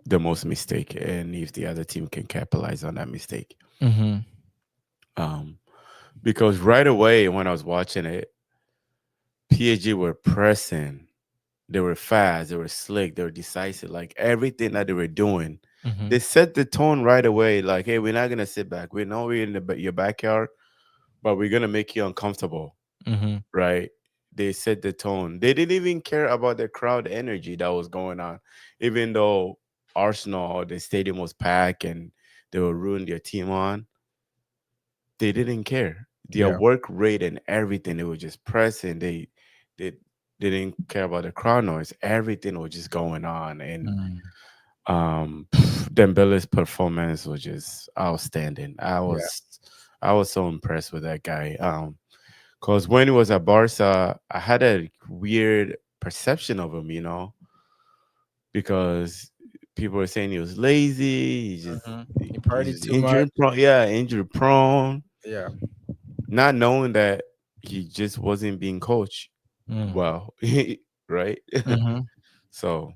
Speaker 2: the most mistake, and if the other team can capitalize on that mistake.
Speaker 1: Mhm.
Speaker 2: Um, because right away when I was watching it, PSG were pressing. They were fast. They were slick. They were decisive. Like everything that they were doing, they
Speaker 1: Mhm.
Speaker 2: set the tone right away. Like, hey, we're not gonna sit back. We know we're in your backyard, but we're gonna make you uncomfortable,
Speaker 1: Mhm.
Speaker 2: right? They set the tone. They didn't even care about the crowd energy that was going on, even though Arsenal, the stadium was packed and they were ruin their team on. They didn't care. Their
Speaker 1: Yeah.
Speaker 2: work rate and everything, they were just pressing. They didn't care about the crowd noise. Everything was just going on, and
Speaker 1: Mm.
Speaker 2: Dembele's performance was just outstanding.
Speaker 1: Yeah.
Speaker 2: I was so impressed with that guy. Because when he was at Barca, I had a weird perception of him, because people were saying he was lazy.
Speaker 1: Mhm. He partied
Speaker 2: He's
Speaker 1: too much.
Speaker 2: injury prone. Yeah, injury prone.
Speaker 1: Yeah.
Speaker 2: Not knowing that he just wasn't being coached
Speaker 1: Mm.
Speaker 2: well, right?
Speaker 1: Mhm.
Speaker 2: So,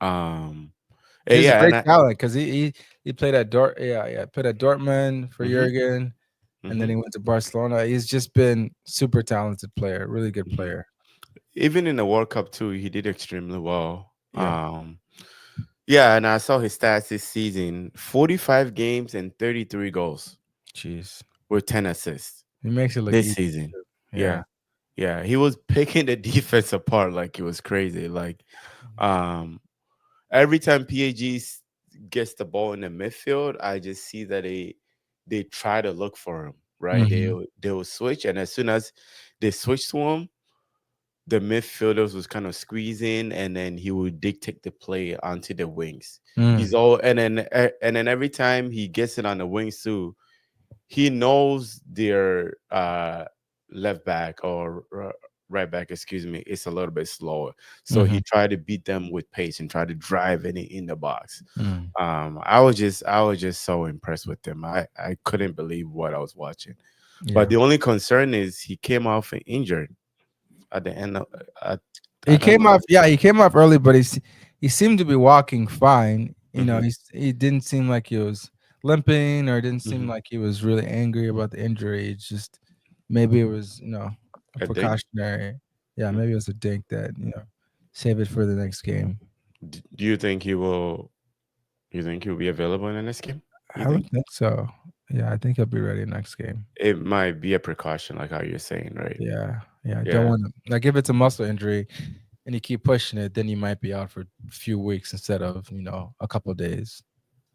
Speaker 2: um,
Speaker 1: He's a
Speaker 2: yeah, and
Speaker 1: great
Speaker 2: I.
Speaker 1: talent because he played at played at Dortmund for
Speaker 2: Hmm.
Speaker 1: Jurgen, and then
Speaker 2: Hmm.
Speaker 1: he went to Barcelona. He's just been super talented player, really good
Speaker 2: Hmm.
Speaker 1: player.
Speaker 2: Even in the World Cup too, he did extremely well.
Speaker 1: Yeah.
Speaker 2: Yeah, and I saw his stats this season: 45 games and 33 goals
Speaker 1: Jeez.
Speaker 2: with 10 assists
Speaker 1: He makes it look
Speaker 2: this
Speaker 1: easy
Speaker 2: season.
Speaker 1: too.
Speaker 2: Yeah,
Speaker 1: Yeah.
Speaker 2: yeah, he was picking the defense apart like it was crazy. Like, um, every time PAG gets the ball in the midfield, I just see that they try to look for him. Right,
Speaker 1: Mhm.
Speaker 2: they will switch, and as soon as they switch to him, the midfielders was kind of squeezing, and then he would dictate the play onto the wings. He's
Speaker 1: Mm.
Speaker 2: all, and then every time he gets it on the wings too, he knows their left back or right back, excuse me, is a little bit slower. So he
Speaker 1: Mhm.
Speaker 2: tried to beat them with pace and try to drive it in the box.
Speaker 1: Mm.
Speaker 2: I was just so impressed with him. I couldn't believe what I was watching. But
Speaker 1: Yeah.
Speaker 2: the only concern is he came off injured at the end of at,
Speaker 1: He
Speaker 2: I don't
Speaker 1: came
Speaker 2: know.
Speaker 1: off. Yeah, he came off early, but he seemed to be walking fine. You know,
Speaker 2: Hmm.
Speaker 1: he didn't seem like he was limping, or didn't seem
Speaker 2: Hmm.
Speaker 1: like he was really angry about the injury. It's just maybe it was a
Speaker 2: I think.
Speaker 1: precautionary. Yeah,
Speaker 2: Mhm.
Speaker 1: maybe it was a dink that save it for the next game.
Speaker 2: Do you think he will? You think he'll be available in the next game? You
Speaker 1: I
Speaker 2: think
Speaker 1: would think so. Yeah, I think he'll be ready next game.
Speaker 2: it might be a precaution, like how you're saying, right?
Speaker 1: Yeah, yeah. I don't
Speaker 2: Yeah,
Speaker 1: want to like if it's a muscle injury and you keep pushing it, then you might be out for a few weeks instead of a couple of days.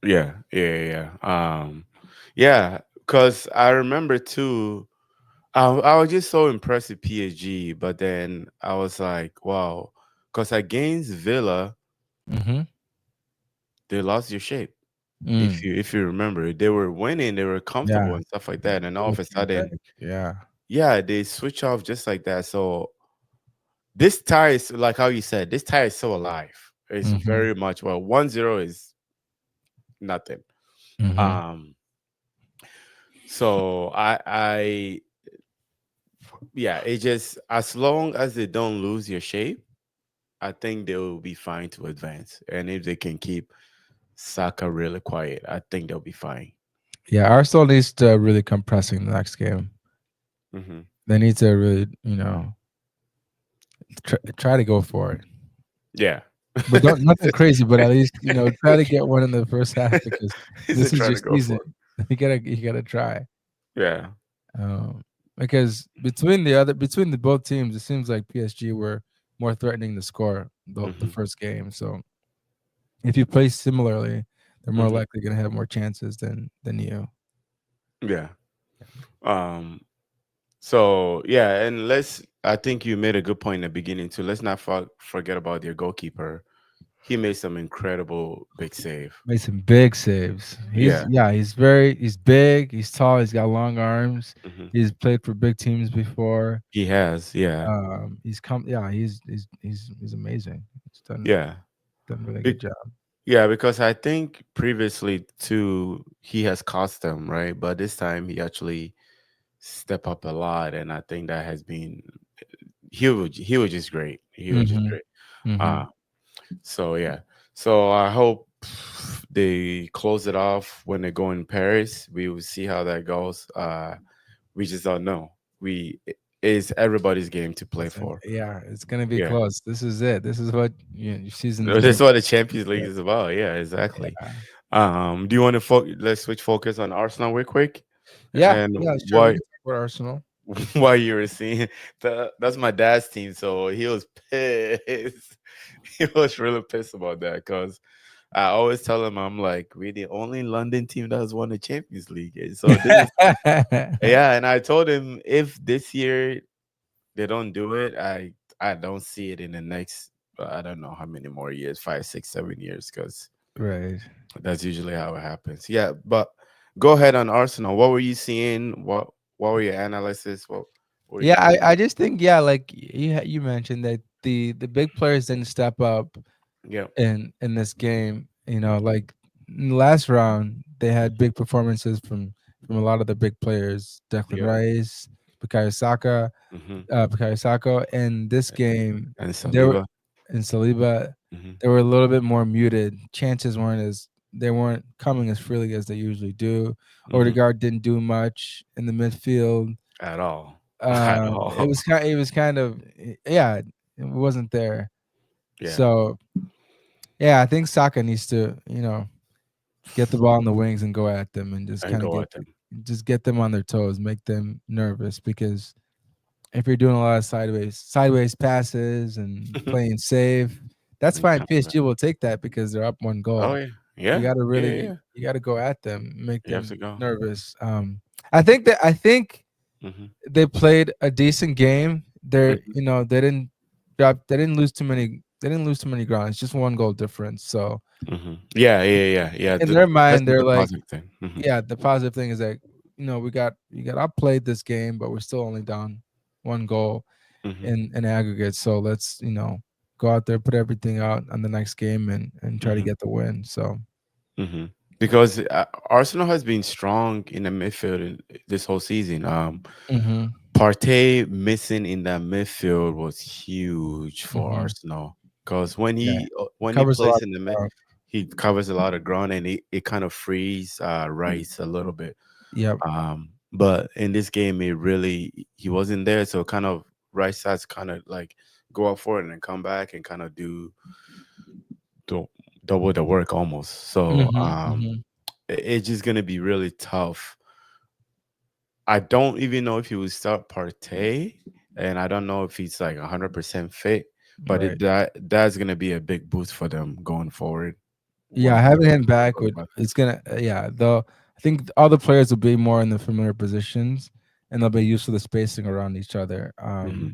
Speaker 2: yeah, yeah, yeah. Yeah, because I remember too. I was just so impressed with PSG, but then I was like, wow, because against Villa,
Speaker 1: Mm-hmm.
Speaker 2: they lost your shape. If
Speaker 1: Mm.
Speaker 2: you remember, they were winning, they were comfortable
Speaker 1: Yeah.
Speaker 2: and stuff like that, and all
Speaker 1: Villa
Speaker 2: of a
Speaker 1: came back.
Speaker 2: sudden,
Speaker 1: Yeah.
Speaker 2: yeah, they switch off just like that. So this tie is like how you said, this tie is so alive. It's
Speaker 1: Mhm.
Speaker 2: very much, well, 1-0 is nothing.
Speaker 1: Mhm.
Speaker 2: Um, so I yeah, it just as long as they don't lose your shape, I think they will be fine to advance. And if they can keep Saka really quiet, I think they'll be fine.
Speaker 1: Yeah, Arsenal needs to really come pressing the next game.
Speaker 2: Hmm.
Speaker 1: They need to really, try to go for it.
Speaker 2: Yeah.
Speaker 1: But don't nothing crazy, but at least, try to get one in the first half because
Speaker 2: He
Speaker 1: this
Speaker 2: said
Speaker 1: is
Speaker 2: try
Speaker 1: your
Speaker 2: to go
Speaker 1: season.
Speaker 2: for it.
Speaker 1: You gotta try.
Speaker 2: Yeah.
Speaker 1: Um, because between the both teams, it seems like PSG were more threatening to score the
Speaker 2: Hmm.
Speaker 1: first game. So if you play similarly, they're more
Speaker 2: Hmm.
Speaker 1: likely gonna have more chances than you.
Speaker 2: Yeah. Um, so yeah, and I think you made a good point in the beginning too. Let's not forget about their goalkeeper. He made some incredible big save.
Speaker 1: Made some big saves.
Speaker 2: Yeah.
Speaker 1: He's big, he's tall, he's got long arms.
Speaker 2: Hmm.
Speaker 1: He's played for big teams before.
Speaker 2: He has. Yeah.
Speaker 1: He's amazing. He's
Speaker 2: Yeah.
Speaker 1: done a really good
Speaker 2: Be-
Speaker 1: job.
Speaker 2: yeah, because I think previously too he has cost them, right? But this time he actually step up a lot, and I think that has been he was just great. He was just
Speaker 1: Mhm.
Speaker 2: great. Uh
Speaker 1: Mhm.
Speaker 2: so yeah. So I hope they close it off when they go in Paris. We will see how that goes. We just don't know. We It's everybody's game to play for.
Speaker 1: Yeah, it's gonna be
Speaker 2: Yeah.
Speaker 1: close. This is it. This is what your season's
Speaker 2: That's
Speaker 1: gonna.
Speaker 2: what the Champions League
Speaker 1: Yeah.
Speaker 2: is about. Yeah, exactly.
Speaker 1: Yeah.
Speaker 2: Do you want to let's switch focus on Arsenal real quick?
Speaker 1: Yeah.
Speaker 2: And
Speaker 1: Yeah. Sure. We
Speaker 2: why
Speaker 1: can talk about Arsenal.
Speaker 2: why you were seeing that's my dad's team, so he was pissed. He was really pissed about that because I always tell him I'm like, we're the only London team that has won the Champions League. And so this is yeah, and I told him if this year they don't do it, I don't see it in the next I don't know how many more years, 5, 6, 7 years, because
Speaker 1: Right.
Speaker 2: that's usually how it happens. Yeah, but go ahead on Arsenal. What were you seeing? What were your analysis? What were you
Speaker 1: Yeah,
Speaker 2: feeling?
Speaker 1: I just think yeah, like you mentioned that the big players didn't step up
Speaker 2: Yeah.
Speaker 1: in this game. Like in the last round, they had
Speaker 2: Hmm.
Speaker 1: big performances from a lot of the big players, Declan
Speaker 2: Yeah.
Speaker 1: Rice, Bukayo Saka,
Speaker 2: Hmm.
Speaker 1: Bukayo Saka. And this game,
Speaker 2: And
Speaker 1: they were
Speaker 2: Saliba.
Speaker 1: in Saliba,
Speaker 2: Hmm.
Speaker 1: they were a little bit more muted. Chances weren't coming as freely as they usually do.
Speaker 2: Hmm.
Speaker 1: Odegaard didn't do much in the midfield.
Speaker 2: At all. At all.
Speaker 1: It was kind of yeah, it wasn't there.
Speaker 2: Yeah.
Speaker 1: So yeah, I think Saka needs to get the ball on the wings and go at them and just
Speaker 2: And
Speaker 1: kind of
Speaker 2: go at them.
Speaker 1: just get them on their toes, make them nervous because if you're doing a lot of sideways passes and playing safe, that's
Speaker 2: And
Speaker 1: fine.
Speaker 2: counter.
Speaker 1: PSG will take that because they're up one
Speaker 2: Oh
Speaker 1: goal.
Speaker 2: yeah.
Speaker 1: You
Speaker 2: Yeah.
Speaker 1: got to
Speaker 2: Yeah.
Speaker 1: really
Speaker 2: Yeah.
Speaker 1: you got to go at them, make
Speaker 2: You have to
Speaker 1: them
Speaker 2: go.
Speaker 1: nervous. I think
Speaker 2: Hmm.
Speaker 1: they played a decent game.
Speaker 2: Hmm.
Speaker 1: They didn't lose too many. They didn't lose too many grounds. Just one goal difference. So
Speaker 2: Hmm. Yeah. Yeah. Yeah. Yeah.
Speaker 1: in their
Speaker 2: That's
Speaker 1: mind,
Speaker 2: the
Speaker 1: they're like,
Speaker 2: positive thing. Hmm.
Speaker 1: yeah, the positive thing is that we got outplayed this game, but we're still only down one goal
Speaker 2: Hmm.
Speaker 1: in aggregate. So let's go out there, put everything out on the next game, and try to
Speaker 2: Hmm.
Speaker 1: get the win. So.
Speaker 2: Hmm. Because Arsenal has been strong in the midfield this whole season.
Speaker 1: Hmm.
Speaker 2: Partey missing in that midfield was huge for
Speaker 1: Hmm.
Speaker 2: Arsenal because
Speaker 1: Yeah,
Speaker 2: when he
Speaker 1: covers a lot
Speaker 2: plays
Speaker 1: of
Speaker 2: in the mid,
Speaker 1: ground.
Speaker 2: he covers a lot of ground and it kind of frees Rice a little bit.
Speaker 1: Yep.
Speaker 2: But in this game, it really he wasn't there, so kind of Rice has kind of like go up for it and then come back and kind of do double the work almost. So
Speaker 1: Hmm. Hmm.
Speaker 2: it's just gonna be really tough. I don't even know if he would start Partey, and I don't know if he's like 100% fit. But
Speaker 1: Right.
Speaker 2: that's gonna be a big boost for them going forward.
Speaker 1: Yeah,
Speaker 2: Once
Speaker 1: having him
Speaker 2: they
Speaker 1: back
Speaker 2: go
Speaker 1: would
Speaker 2: back.
Speaker 1: it's gonna yeah. Though I think all the players will be more in the familiar positions, and they'll be used to the spacing around each other.
Speaker 2: Hmm.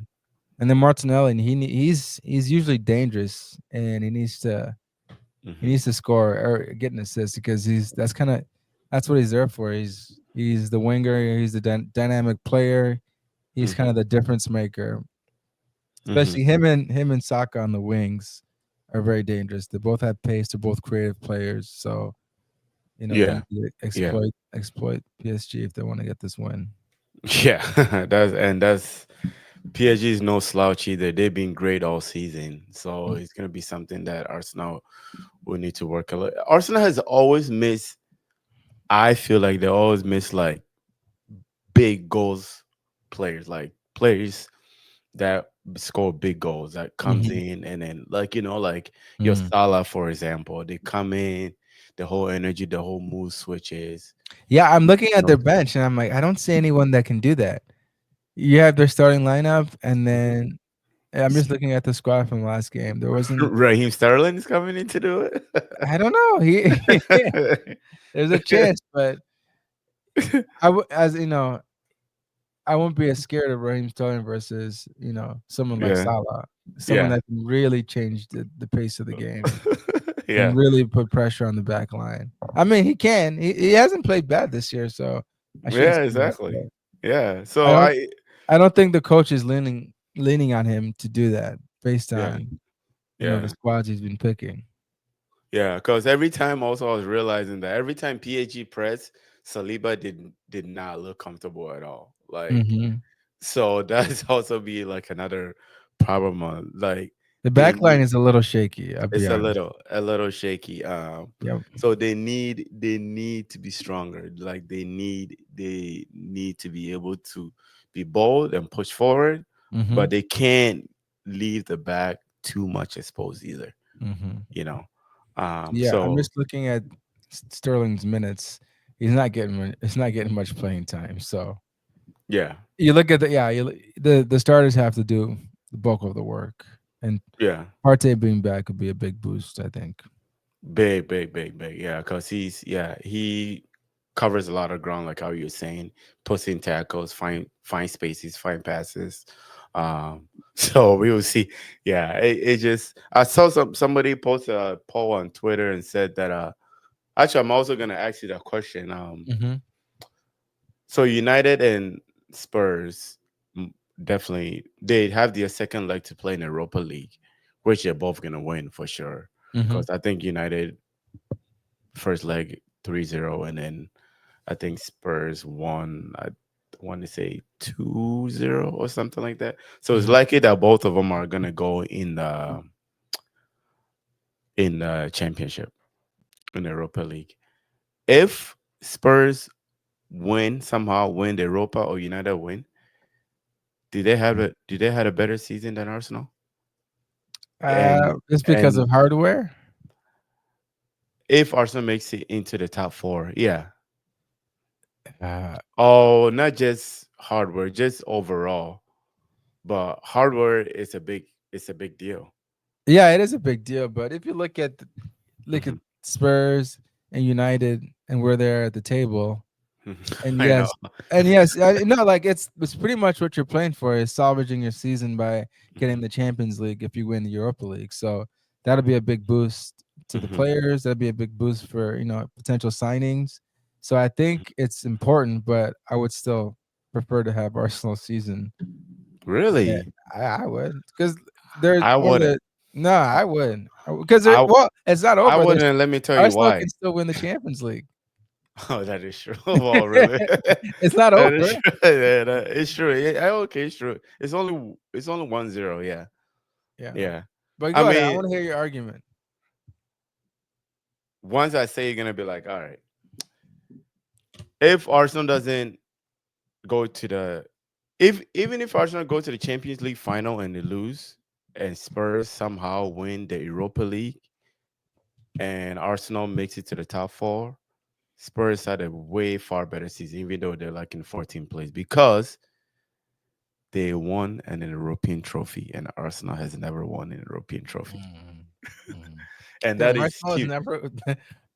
Speaker 1: And then Martinelli, he's usually dangerous, and he
Speaker 2: Hmm.
Speaker 1: needs to score or get an assist because that's what he's there for. He's the winger. He's the dynamic player. He's kind
Speaker 2: Hmm.
Speaker 1: of the difference maker.
Speaker 2: Hmm.
Speaker 1: Especially him and Saka on the wings are very dangerous. They both have pace. They're both creative players. So they
Speaker 2: Yeah,
Speaker 1: need to
Speaker 2: yeah,
Speaker 1: exploit PSG if they want to get this win.
Speaker 2: yeah. That's PSG is no slouch either. They've been great all season, so
Speaker 1: Mm.
Speaker 2: it's gonna be something that Arsenal will need to work a lot. Arsenal has always missed. I feel like they always miss like big goals players, like players that score big goals that comes
Speaker 1: Mhm.
Speaker 2: in and then like like your
Speaker 1: Mm.
Speaker 2: Salah for example, they come in, the whole energy, the whole mood switches.
Speaker 1: Yeah, I'm looking at
Speaker 2: No.
Speaker 1: their bench and I'm like, I don't see anyone that can do that. You have their starting lineup, and
Speaker 2: Mhm.
Speaker 1: then I'm just looking at the squad from last game. There wasn't.
Speaker 2: Raheem Sterling is coming in to do
Speaker 1: I don't know.
Speaker 2: it.
Speaker 1: There's a chance, but as you know, I won't be as scared of Raheem Sterling versus someone like
Speaker 2: Yeah,
Speaker 1: Salah, someone
Speaker 2: yeah.
Speaker 1: that can really change the pace of the game and
Speaker 2: Yeah,
Speaker 1: really put pressure on the back line. I mean, he can. He hasn't played bad this year, so I shouldn't
Speaker 2: yeah,
Speaker 1: say that.
Speaker 2: exactly.
Speaker 1: But
Speaker 2: Yeah,
Speaker 1: I
Speaker 2: so
Speaker 1: don't. I don't think the coach is leaning on him to do that based
Speaker 2: yeah,
Speaker 1: on the
Speaker 2: yeah.
Speaker 1: squads he's been picking.
Speaker 2: Yeah, because every time also I was realizing that every time PAG pressed, Saliba did not look comfortable at all. Like
Speaker 1: Hmm.
Speaker 2: so that's also be like another problem. Like
Speaker 1: The
Speaker 2: They
Speaker 1: back line
Speaker 2: need
Speaker 1: is a little shaky. I'll be
Speaker 2: it's
Speaker 1: honest.
Speaker 2: a little shaky.
Speaker 1: Yep.
Speaker 2: So they need to be stronger. Like they need to be able to be bold and push forward,
Speaker 1: Mm-hmm.
Speaker 2: but they can't leave the back too much exposed either.
Speaker 1: Mm-hmm.
Speaker 2: You know.
Speaker 1: Yeah, I'm
Speaker 2: So
Speaker 1: just looking at Sterling's minutes. He's not getting much playing time. So
Speaker 2: yeah,
Speaker 1: you look at the starters have to do the bulk of the work, and
Speaker 2: yeah.
Speaker 1: Partey being back would be a big boost, I think.
Speaker 2: Big, big, big, big. Yeah, because he covers a lot of ground, like how you were saying, puts in tackles, find spaces, find passes. So we will see. Yeah, it just I saw somebody post a poll on Twitter and said that actually I'm also gonna ask you that question.
Speaker 1: Mm-hmm.
Speaker 2: So United and Spurs definitely they have their second leg to play in Europa League, which they're both gonna win for sure.
Speaker 1: Mm-hmm.
Speaker 2: Because I think United first leg 3-0, and then I think Spurs won, I want to say 2-0 or something like that. So it's
Speaker 1: Mm-hmm.
Speaker 2: likely that both of them are going to go in the championship, in the Europa League. If Spurs win the Europa, or United win, did they have a better season than Arsenal?
Speaker 1: Just because
Speaker 2: And
Speaker 1: of hardware.
Speaker 2: if Arsenal makes it into the top 4, yeah.
Speaker 1: Uh,
Speaker 2: Oh, not just hardware, just overall. But hardware is a big deal.
Speaker 1: yeah, it is a big deal. But if you look at
Speaker 2: Mhm.
Speaker 1: Spurs and United, and we're there at the table, and
Speaker 2: I know.
Speaker 1: no, like it's pretty much what you're playing for is salvaging your season by getting
Speaker 2: Mhm.
Speaker 1: the Champions League if you win the Europa League. So that'll be a big boost to the
Speaker 2: Mhm.
Speaker 1: players. That'll be a big boost for potential signings. So I think it's important, but I would still prefer to have Arsenal season. Yeah,
Speaker 2: Really?
Speaker 1: I would because they're
Speaker 2: I
Speaker 1: over
Speaker 2: wouldn't.
Speaker 1: the. No, I wouldn't because they're
Speaker 2: I
Speaker 1: well. It's not
Speaker 2: I
Speaker 1: over. There's
Speaker 2: wouldn't. Let me tell you
Speaker 1: Arsenal
Speaker 2: why.
Speaker 1: can still win the Champions League.
Speaker 2: Oh, that is true. Oh, really?
Speaker 1: It's not
Speaker 2: That is
Speaker 1: over.
Speaker 2: true. Yeah, it's true. Yeah, okay, it's true. It's only 1-0. Yeah,
Speaker 1: Yeah.
Speaker 2: yeah.
Speaker 1: But
Speaker 2: I
Speaker 1: go ahead. I
Speaker 2: mean,
Speaker 1: want to hear your argument.
Speaker 2: once I say, you're gonna be like, all right. If Arsenal doesn't go to the, if even if Arsenal go to the Champions League final and they lose, and Spurs somehow win the Europa League, and Arsenal makes it to the top 4, Spurs had a way far better season, even though they're like in 14th place, because they won an European trophy, and Arsenal has never won an European trophy,
Speaker 1: Mm, mhm.
Speaker 2: and that
Speaker 1: Damn,
Speaker 2: is
Speaker 1: Arsenal has
Speaker 2: huge.
Speaker 1: never.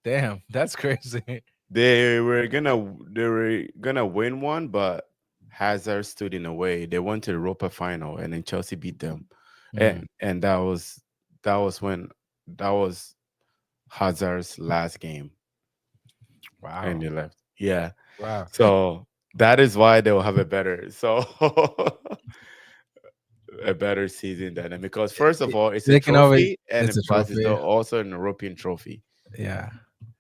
Speaker 1: Damn, that's crazy.
Speaker 2: They were gonna win one, but Hazard stood in the way. They went to the Europa final, and then Chelsea beat them,
Speaker 1: Mm,
Speaker 2: and that was when that was Hazard's last game, and
Speaker 1: wow,
Speaker 2: they left. Yeah,
Speaker 1: wow.
Speaker 2: so that is why they will have a better season than them, because first of all, it's a
Speaker 1: They can always.
Speaker 2: trophy, and
Speaker 1: It's a
Speaker 2: plus it's
Speaker 1: trophy.
Speaker 2: also an European trophy.
Speaker 1: Yeah.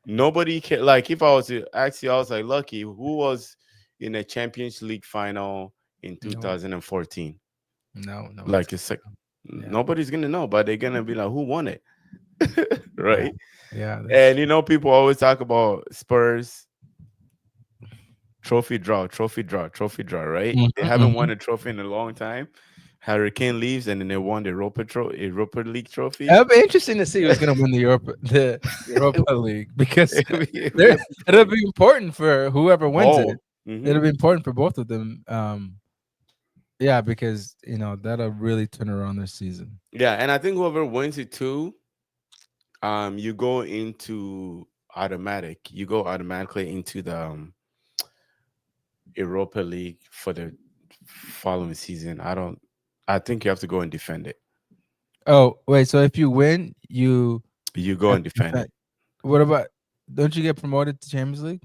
Speaker 2: Nobody can, like, if I was to ask you, I was like, Lucky, who was in a Champions League final in
Speaker 1: No.
Speaker 2: 2014?
Speaker 1: No. No one's.
Speaker 2: Like, it's like
Speaker 1: Yeah.
Speaker 2: nobody's gonna know, but they're gonna be like, who won it?
Speaker 1: Yeah.
Speaker 2: Right?
Speaker 1: Yeah. That's.
Speaker 2: And people always talk about Spurs trophy draw, trophy draw, right?
Speaker 1: Mhm,
Speaker 2: They haven't won
Speaker 1: mhm.
Speaker 2: a trophy in a long time. Harry Kane leaves, and then they won the Europa League trophy.
Speaker 1: It'll be interesting to see who's going to win the Europa League because
Speaker 2: It'll be
Speaker 1: there it'll
Speaker 2: interesting.
Speaker 1: be important for whoever wins it.
Speaker 2: Both. Hmm.
Speaker 1: It'll be important for both of them. Yeah, because that'll really turn around their season.
Speaker 2: Yeah, and I think whoever wins it too, you go into you go automatically into the Europa League for the following season. I think you have to go and defend it.
Speaker 1: Oh wait, so if you win, you
Speaker 2: You go
Speaker 1: have
Speaker 2: and
Speaker 1: to
Speaker 2: defend
Speaker 1: defend.
Speaker 2: it.
Speaker 1: What about? Don't you get promoted to Champions League?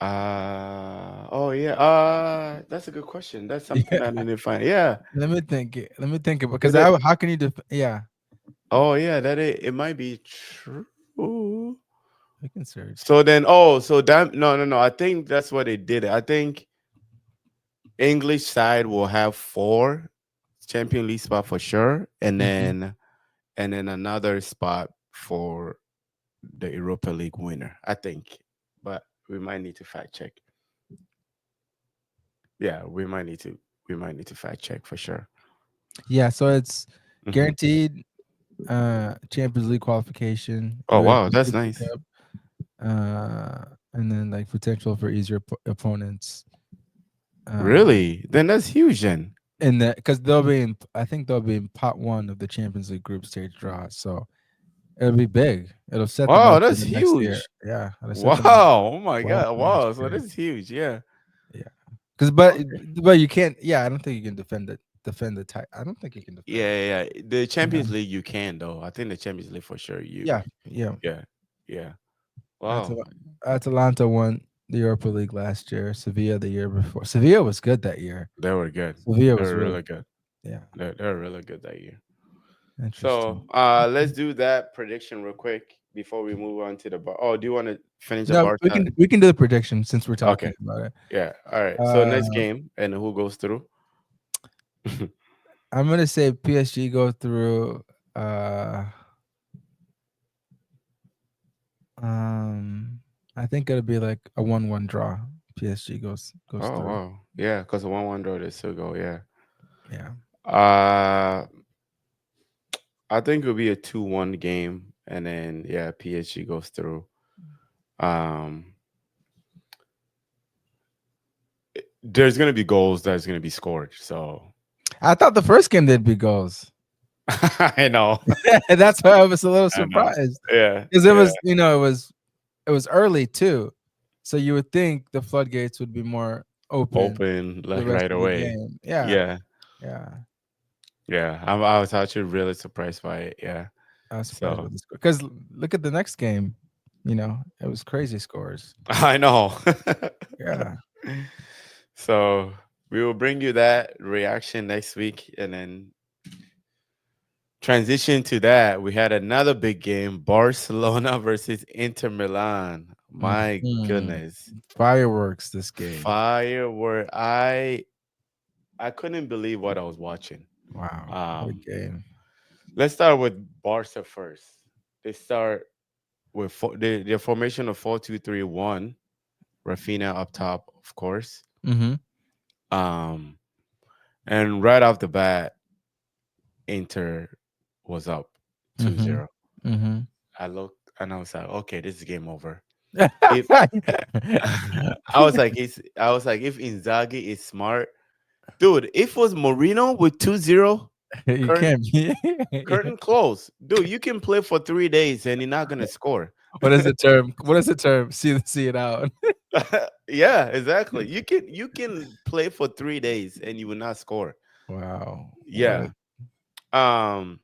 Speaker 2: Oh yeah. That's a good question. That's something
Speaker 1: Yeah.
Speaker 2: I didn't find. Yeah.
Speaker 1: Let me think. Let me think it
Speaker 2: Did
Speaker 1: because
Speaker 2: it?
Speaker 1: how can you Yeah,
Speaker 2: Oh yeah, it might be true.
Speaker 1: we can search.
Speaker 2: So then, so that no. I think that's what they did. I think English side will have 4 Champion League spot for sure,
Speaker 1: Mhm.
Speaker 2: and then another spot for the Europa League winner, I think. But we might need to fact check. Yeah, we might need to fact check for sure.
Speaker 1: Yeah, so it's
Speaker 2: Hmm.
Speaker 1: guaranteed Champions League qualification,
Speaker 2: Oh
Speaker 1: UEFA
Speaker 2: wow, that's
Speaker 1: Super
Speaker 2: nice.
Speaker 1: Cup, and then like potential for easier opponents. Um,
Speaker 2: Really? Then that's huge then.
Speaker 1: in the because they'll be in, I think they'll be in pot one of the Champions League group stage draw, so it'll be big. It'll set them
Speaker 2: Wow,
Speaker 1: up for
Speaker 2: that's
Speaker 1: the next year.
Speaker 2: huge.
Speaker 1: Yeah, it'll set them up
Speaker 2: Wow. Oh my
Speaker 1: well
Speaker 2: god.
Speaker 1: for next
Speaker 2: Wow. So
Speaker 1: year.
Speaker 2: this is huge. Yeah.
Speaker 1: Yeah, because
Speaker 2: Okay.
Speaker 1: but you can't. Yeah, I don't think you can defend the title. I don't think you can defend it.
Speaker 2: Yeah. The
Speaker 1: Yeah,
Speaker 2: Champions League you can though. I think the Champions League for sure you.
Speaker 1: yeah, yeah.
Speaker 2: Yeah. Yeah. Wow.
Speaker 1: Atal- Atalanta won the Europa League last year. Sevilla the year before. Sevilla was good that year.
Speaker 2: They were good.
Speaker 1: Sevilla
Speaker 2: They
Speaker 1: was
Speaker 2: were
Speaker 1: really
Speaker 2: really good.
Speaker 1: yeah,
Speaker 2: They were really good that year. So
Speaker 1: interesting.
Speaker 2: let's do that prediction real quick before we move on to the bar. Oh, do you want to finish the
Speaker 1: No,
Speaker 2: bar?
Speaker 1: we can do the prediction since we're talking
Speaker 2: Okay.
Speaker 1: about it.
Speaker 2: Yeah. All right. So
Speaker 1: Uh,
Speaker 2: next game and who goes through?
Speaker 1: I'm gonna say PSG go through. Uh, I think it'll be like a 1-1 draw. PSG goes
Speaker 2: Oh
Speaker 1: through.
Speaker 2: wow. Yeah, because 1-1 draw they still go. Yeah.
Speaker 1: Yeah.
Speaker 2: Uh I think it'll be a 2-1 game, and then yeah, PSG goes through. Um, there's gonna be goals that's gonna be scored. So
Speaker 1: I thought the first game there'd be goals.
Speaker 2: I know,
Speaker 1: And that's why I was a little
Speaker 2: I know.
Speaker 1: surprised
Speaker 2: Yeah,
Speaker 1: because it
Speaker 2: yeah.
Speaker 1: was, it was early too, so you would think the floodgates would be more open
Speaker 2: Open
Speaker 1: the
Speaker 2: like
Speaker 1: rest
Speaker 2: right
Speaker 1: of the
Speaker 2: away.
Speaker 1: game. Yeah,
Speaker 2: Yeah,
Speaker 1: yeah.
Speaker 2: yeah. I was actually really surprised by it. Yeah.
Speaker 1: I was surprised
Speaker 2: So
Speaker 1: with the score because look at the next game. It was crazy scores.
Speaker 2: I know.
Speaker 1: Yeah.
Speaker 2: So we will bring you that reaction next week, and then transition to that, we had another big game, Barcelona versus Inter Milan. My
Speaker 1: Mhm.
Speaker 2: goodness.
Speaker 1: Fireworks this game.
Speaker 2: Firework. I couldn't believe what I was watching.
Speaker 1: Wow, what a
Speaker 2: Um,
Speaker 1: game.
Speaker 2: let's start with Barca first. They start with their formation of 4-2-3-1. Rafinha up top, of course.
Speaker 1: Mhm.
Speaker 2: Um, and right off the bat, Inter was up 2-0.
Speaker 1: Mhm. Mhm.
Speaker 2: I looked and I was like, okay, this is game over. If I was like, if Inzaghi is smart, dude, if it was Moreno with 2-0,
Speaker 1: You
Speaker 2: curtain
Speaker 1: can't be.
Speaker 2: curtain closed. Dude, you can play for 3 days and you're not gonna score.
Speaker 1: What is the term? What is the term? See it out.
Speaker 2: Yeah, exactly. You can play for 3 days and you will not score.
Speaker 1: Wow, what
Speaker 2: Yeah.
Speaker 1: a
Speaker 2: Um,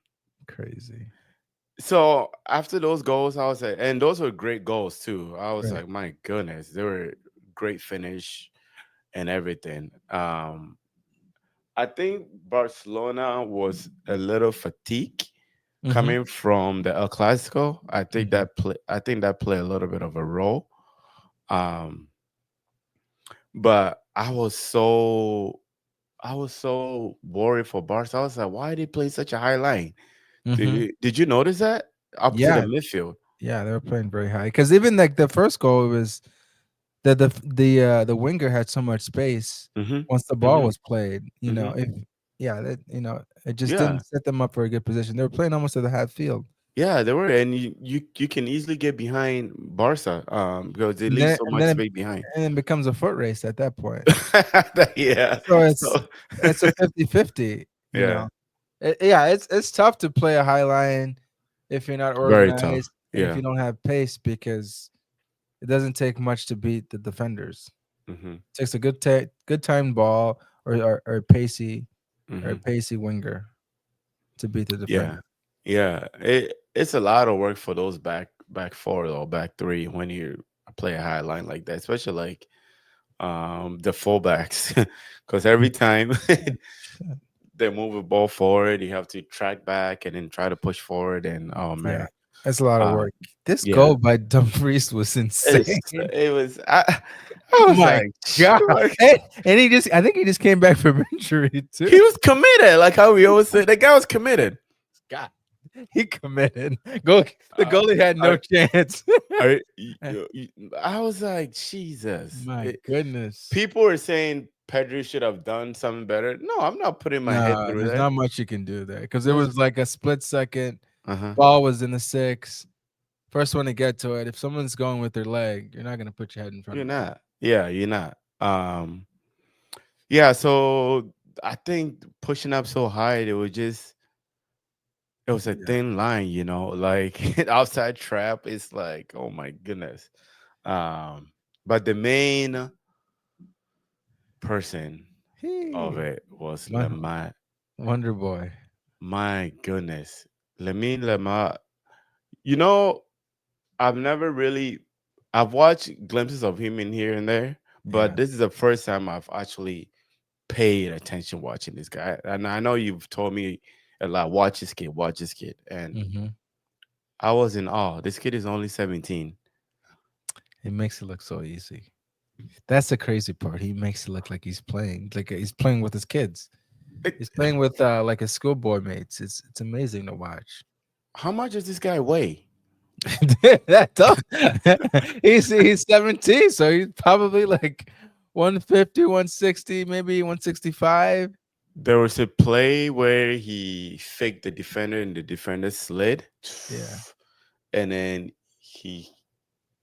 Speaker 1: crazy.
Speaker 2: so after those goals, I was like, and those were great goals too. I was
Speaker 1: Right.
Speaker 2: like, my goodness, they were great finish and everything. I think Barcelona was a little fatigued
Speaker 1: Mhm.
Speaker 2: coming from the El Clásico.
Speaker 1: Mhm.
Speaker 2: I think that played a little bit of a role. Um, but I was so worried for Barca. I was like, why they play such a high line?
Speaker 1: Mhm.
Speaker 2: Did you notice that up to the
Speaker 1: Yeah,
Speaker 2: midfield?
Speaker 1: yeah, they were playing very high because even like the first goal it was the winger had so much space
Speaker 2: Hmm.
Speaker 1: once the ball
Speaker 2: Hmm.
Speaker 1: was played.
Speaker 2: Hmm.
Speaker 1: If yeah, that it just
Speaker 2: Yeah,
Speaker 1: didn't set them up for a good position. They were playing almost at the half field.
Speaker 2: yeah, they were, and you can easily get behind Barca, because they
Speaker 1: And
Speaker 2: leave
Speaker 1: then
Speaker 2: so
Speaker 1: and
Speaker 2: much
Speaker 1: then it,
Speaker 2: space behind.
Speaker 1: and it becomes a foot race at that point.
Speaker 2: Yeah,
Speaker 1: So
Speaker 2: so
Speaker 1: it's a 50-50,
Speaker 2: yeah,
Speaker 1: Yeah, it's tough to play a high line if you're not
Speaker 2: very tough.
Speaker 1: organized and if
Speaker 2: Yeah.
Speaker 1: you don't have pace because it doesn't take much to beat the defenders.
Speaker 2: Hmm.
Speaker 1: It takes a good timed ball or a
Speaker 2: Hmm.
Speaker 1: pacey winger to beat the
Speaker 2: Yeah,
Speaker 1: defender.
Speaker 2: yeah. It's a lot of work for those back four or back three when you play a high line like that, especially like the fullbacks, because every time they move the ball forward, you have to track back and then try to push forward, and oh
Speaker 1: Yeah.
Speaker 2: man.
Speaker 1: That's a lot of
Speaker 2: Uh,
Speaker 1: work. This
Speaker 2: yeah,
Speaker 1: goal by Dumfries was insane.
Speaker 2: it was. I was
Speaker 1: My
Speaker 2: like,
Speaker 1: God.
Speaker 2: like,
Speaker 1: And he just, I think he just came back from injury too.
Speaker 2: he was committed. Like how we always say, the guy was committed.
Speaker 1: God, he committed. Go, the
Speaker 2: Uh,
Speaker 1: goalie had no
Speaker 2: I,
Speaker 1: chance.
Speaker 2: I was like, Jesus.
Speaker 1: My goodness.
Speaker 2: People were saying Pedri should have done something better. No, I'm not putting my head
Speaker 1: No,
Speaker 2: through
Speaker 1: there's
Speaker 2: that.
Speaker 1: not much you can do there because it
Speaker 2: There's,
Speaker 1: was like a split second.
Speaker 2: uh-huh.
Speaker 1: Ball was in the six. First one to get to it. If someone's going with their leg, you're not gonna put your head in front
Speaker 2: You're
Speaker 1: of it.
Speaker 2: not. Yeah, you're not. Yeah, so I think pushing up so high, it was a
Speaker 1: Yeah,
Speaker 2: thin line, like outside trap is like, oh my goodness. But the main person of
Speaker 1: he
Speaker 2: it was
Speaker 1: Won-
Speaker 2: Lamar.
Speaker 1: Wonder Boy.
Speaker 2: My goodness. Lamar. You know, I've never really I've watched glimpses of him in here and there, but
Speaker 1: Yeah.
Speaker 2: this is the first time I've actually paid attention watching this guy. And I know you've told me a lot, watch this kid. And
Speaker 1: Hmm.
Speaker 2: I was in awe. This kid is only 17.
Speaker 1: He makes it look so easy. That's the crazy part. He makes it look like he's playing with his kids.
Speaker 2: It-
Speaker 1: He's playing with like his schoolboy mates. It's amazing to watch.
Speaker 2: how much does this guy weigh?
Speaker 1: That tough. He's 17, so he's probably like 150, 160, maybe 165.
Speaker 2: There was a play where he faked the defender and the defender slid.
Speaker 1: Yeah.
Speaker 2: And then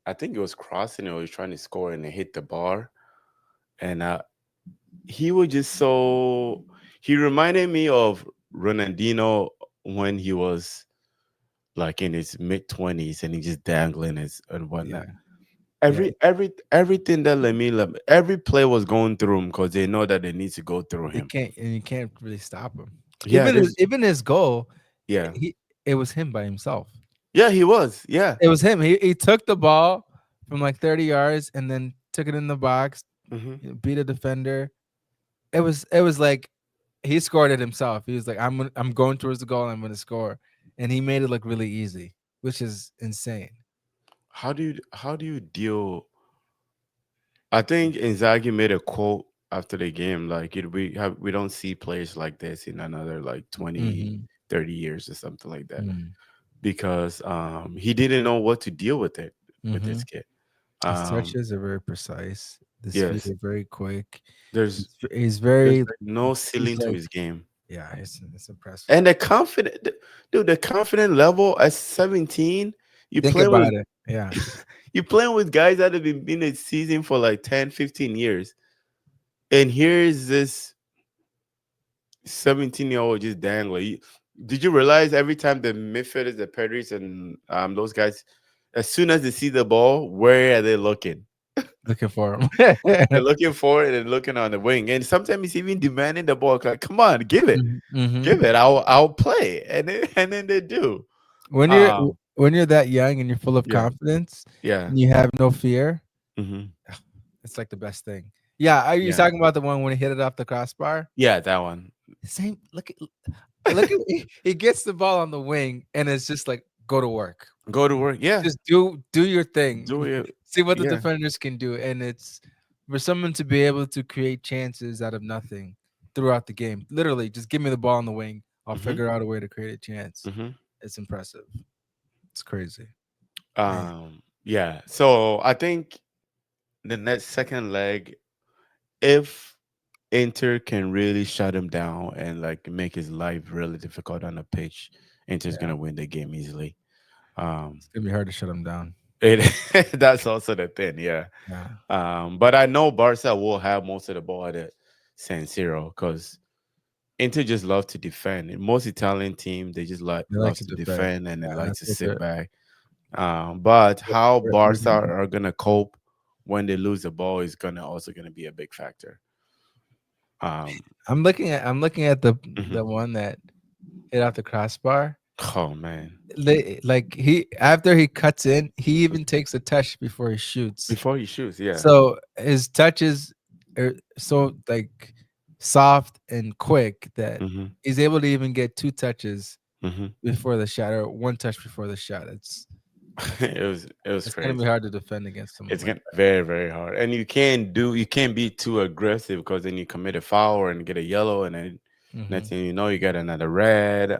Speaker 2: I think it was crossing or he was trying to score and it hit the bar. And he was just he reminded me of Ronaldinho when he was like in his mid 20s and he just dangling his and
Speaker 1: Yeah.
Speaker 2: whatnot.
Speaker 1: Yeah.
Speaker 2: Everything that every play was going through him because they know that they need to go through him.
Speaker 1: You can't really stop him.
Speaker 2: Yeah, there's
Speaker 1: Even his goal,
Speaker 2: yeah.
Speaker 1: he it was him by himself.
Speaker 2: Yeah, he was. Yeah.
Speaker 1: It was him. He took the ball from like 30 yards and then took it in the box,
Speaker 2: Hmm.
Speaker 1: beat a defender. It was like he scored it himself. He was like, I'm going towards the goal. I'm going to score, and he made it look really easy, which is insane.
Speaker 2: How do you deal? I think Inzaghi made a quote after the game like we don't see players like this in another like 20,
Speaker 1: Hmm.
Speaker 2: 30 years or something like that
Speaker 1: Mm.
Speaker 2: because he didn't know what to deal with it with
Speaker 1: Hmm.
Speaker 2: this kid.
Speaker 1: His
Speaker 2: Um
Speaker 1: touches are very precise. His feet
Speaker 2: yes,
Speaker 1: are very quick.
Speaker 2: there's
Speaker 1: He's
Speaker 2: there's
Speaker 1: very
Speaker 2: like no ceiling
Speaker 1: he's
Speaker 2: to
Speaker 1: like
Speaker 2: his game.
Speaker 1: yeah, it's impressive.
Speaker 2: And the confident level at 17, you
Speaker 1: Think
Speaker 2: playing with
Speaker 1: about it. Yeah,
Speaker 2: you playing with guys that have been in the season for like 10, 15 years. And here's this 17-year-old just dangling. Did you realize every time the midfielders, the Pedris and those guys, as soon as they see the ball, where are they looking?
Speaker 1: looking for
Speaker 2: They're
Speaker 1: him.
Speaker 2: looking for it and looking on the wing. And sometimes he's even demanding the ball. Like, come on, give it.
Speaker 1: Hmm.
Speaker 2: Give it. I'll play. And then they do.
Speaker 1: When you're
Speaker 2: Um,
Speaker 1: when you're that young and you're full of
Speaker 2: yeah,
Speaker 1: confidence
Speaker 2: yeah.
Speaker 1: and you have no fear,
Speaker 2: Hmm.
Speaker 1: it's like the best thing. Yeah, are you
Speaker 2: Yeah.
Speaker 1: talking about the one when he hit it off the crossbar?
Speaker 2: Yeah, that one.
Speaker 1: Same. Look at he gets the ball on the wing and it's just like go to work.
Speaker 2: Go to work. Yeah.
Speaker 1: Just do your thing.
Speaker 2: Do it.
Speaker 1: See what the
Speaker 2: Yeah.
Speaker 1: defenders can do, and it's for someone to be able to create chances out of nothing throughout the game. Literally, just give me the ball on the wing. I'll
Speaker 2: Hmm.
Speaker 1: figure out a way to create a chance.
Speaker 2: Hmm.
Speaker 1: It's impressive. It's crazy, man.
Speaker 2: Yeah. So I think the next second leg, if Inter can really shut him down and like make his life really difficult on the pitch, Inter's
Speaker 1: Yeah,
Speaker 2: gonna win the game easily. Um,
Speaker 1: it's gonna be hard to shut them down.
Speaker 2: it that's also the thing, yeah.
Speaker 1: Yeah,
Speaker 2: But I know Barca will have most of the ball at San Siro because Inter just love to defend. And most Italian team they just like
Speaker 1: they like
Speaker 2: love
Speaker 1: to
Speaker 2: to
Speaker 1: defend.
Speaker 2: defend and they
Speaker 1: Yeah,
Speaker 2: like
Speaker 1: that's
Speaker 2: to
Speaker 1: what
Speaker 2: sit back. But how Barca are gonna cope when they lose the ball is gonna be a big factor. Um,
Speaker 1: I'm looking at
Speaker 2: mhm.
Speaker 1: the one that hit off the crossbar.
Speaker 2: Oh man.
Speaker 1: Like he after he cuts in, he even takes a touch before he shoots.
Speaker 2: Before he shoots, yeah.
Speaker 1: So his touches are so like soft and quick that
Speaker 2: Hmm.
Speaker 1: he's able to even get two touches
Speaker 2: Hmm.
Speaker 1: before the shot, or one touch before the shot.
Speaker 2: It was
Speaker 1: It's gonna be
Speaker 2: crazy.
Speaker 1: hard to defend against someone
Speaker 2: It's
Speaker 1: like
Speaker 2: getting very, very hard, and you can't be too aggressive because then you commit a foul and get a yellow, and then
Speaker 1: that.
Speaker 2: next thing you know, you get another red.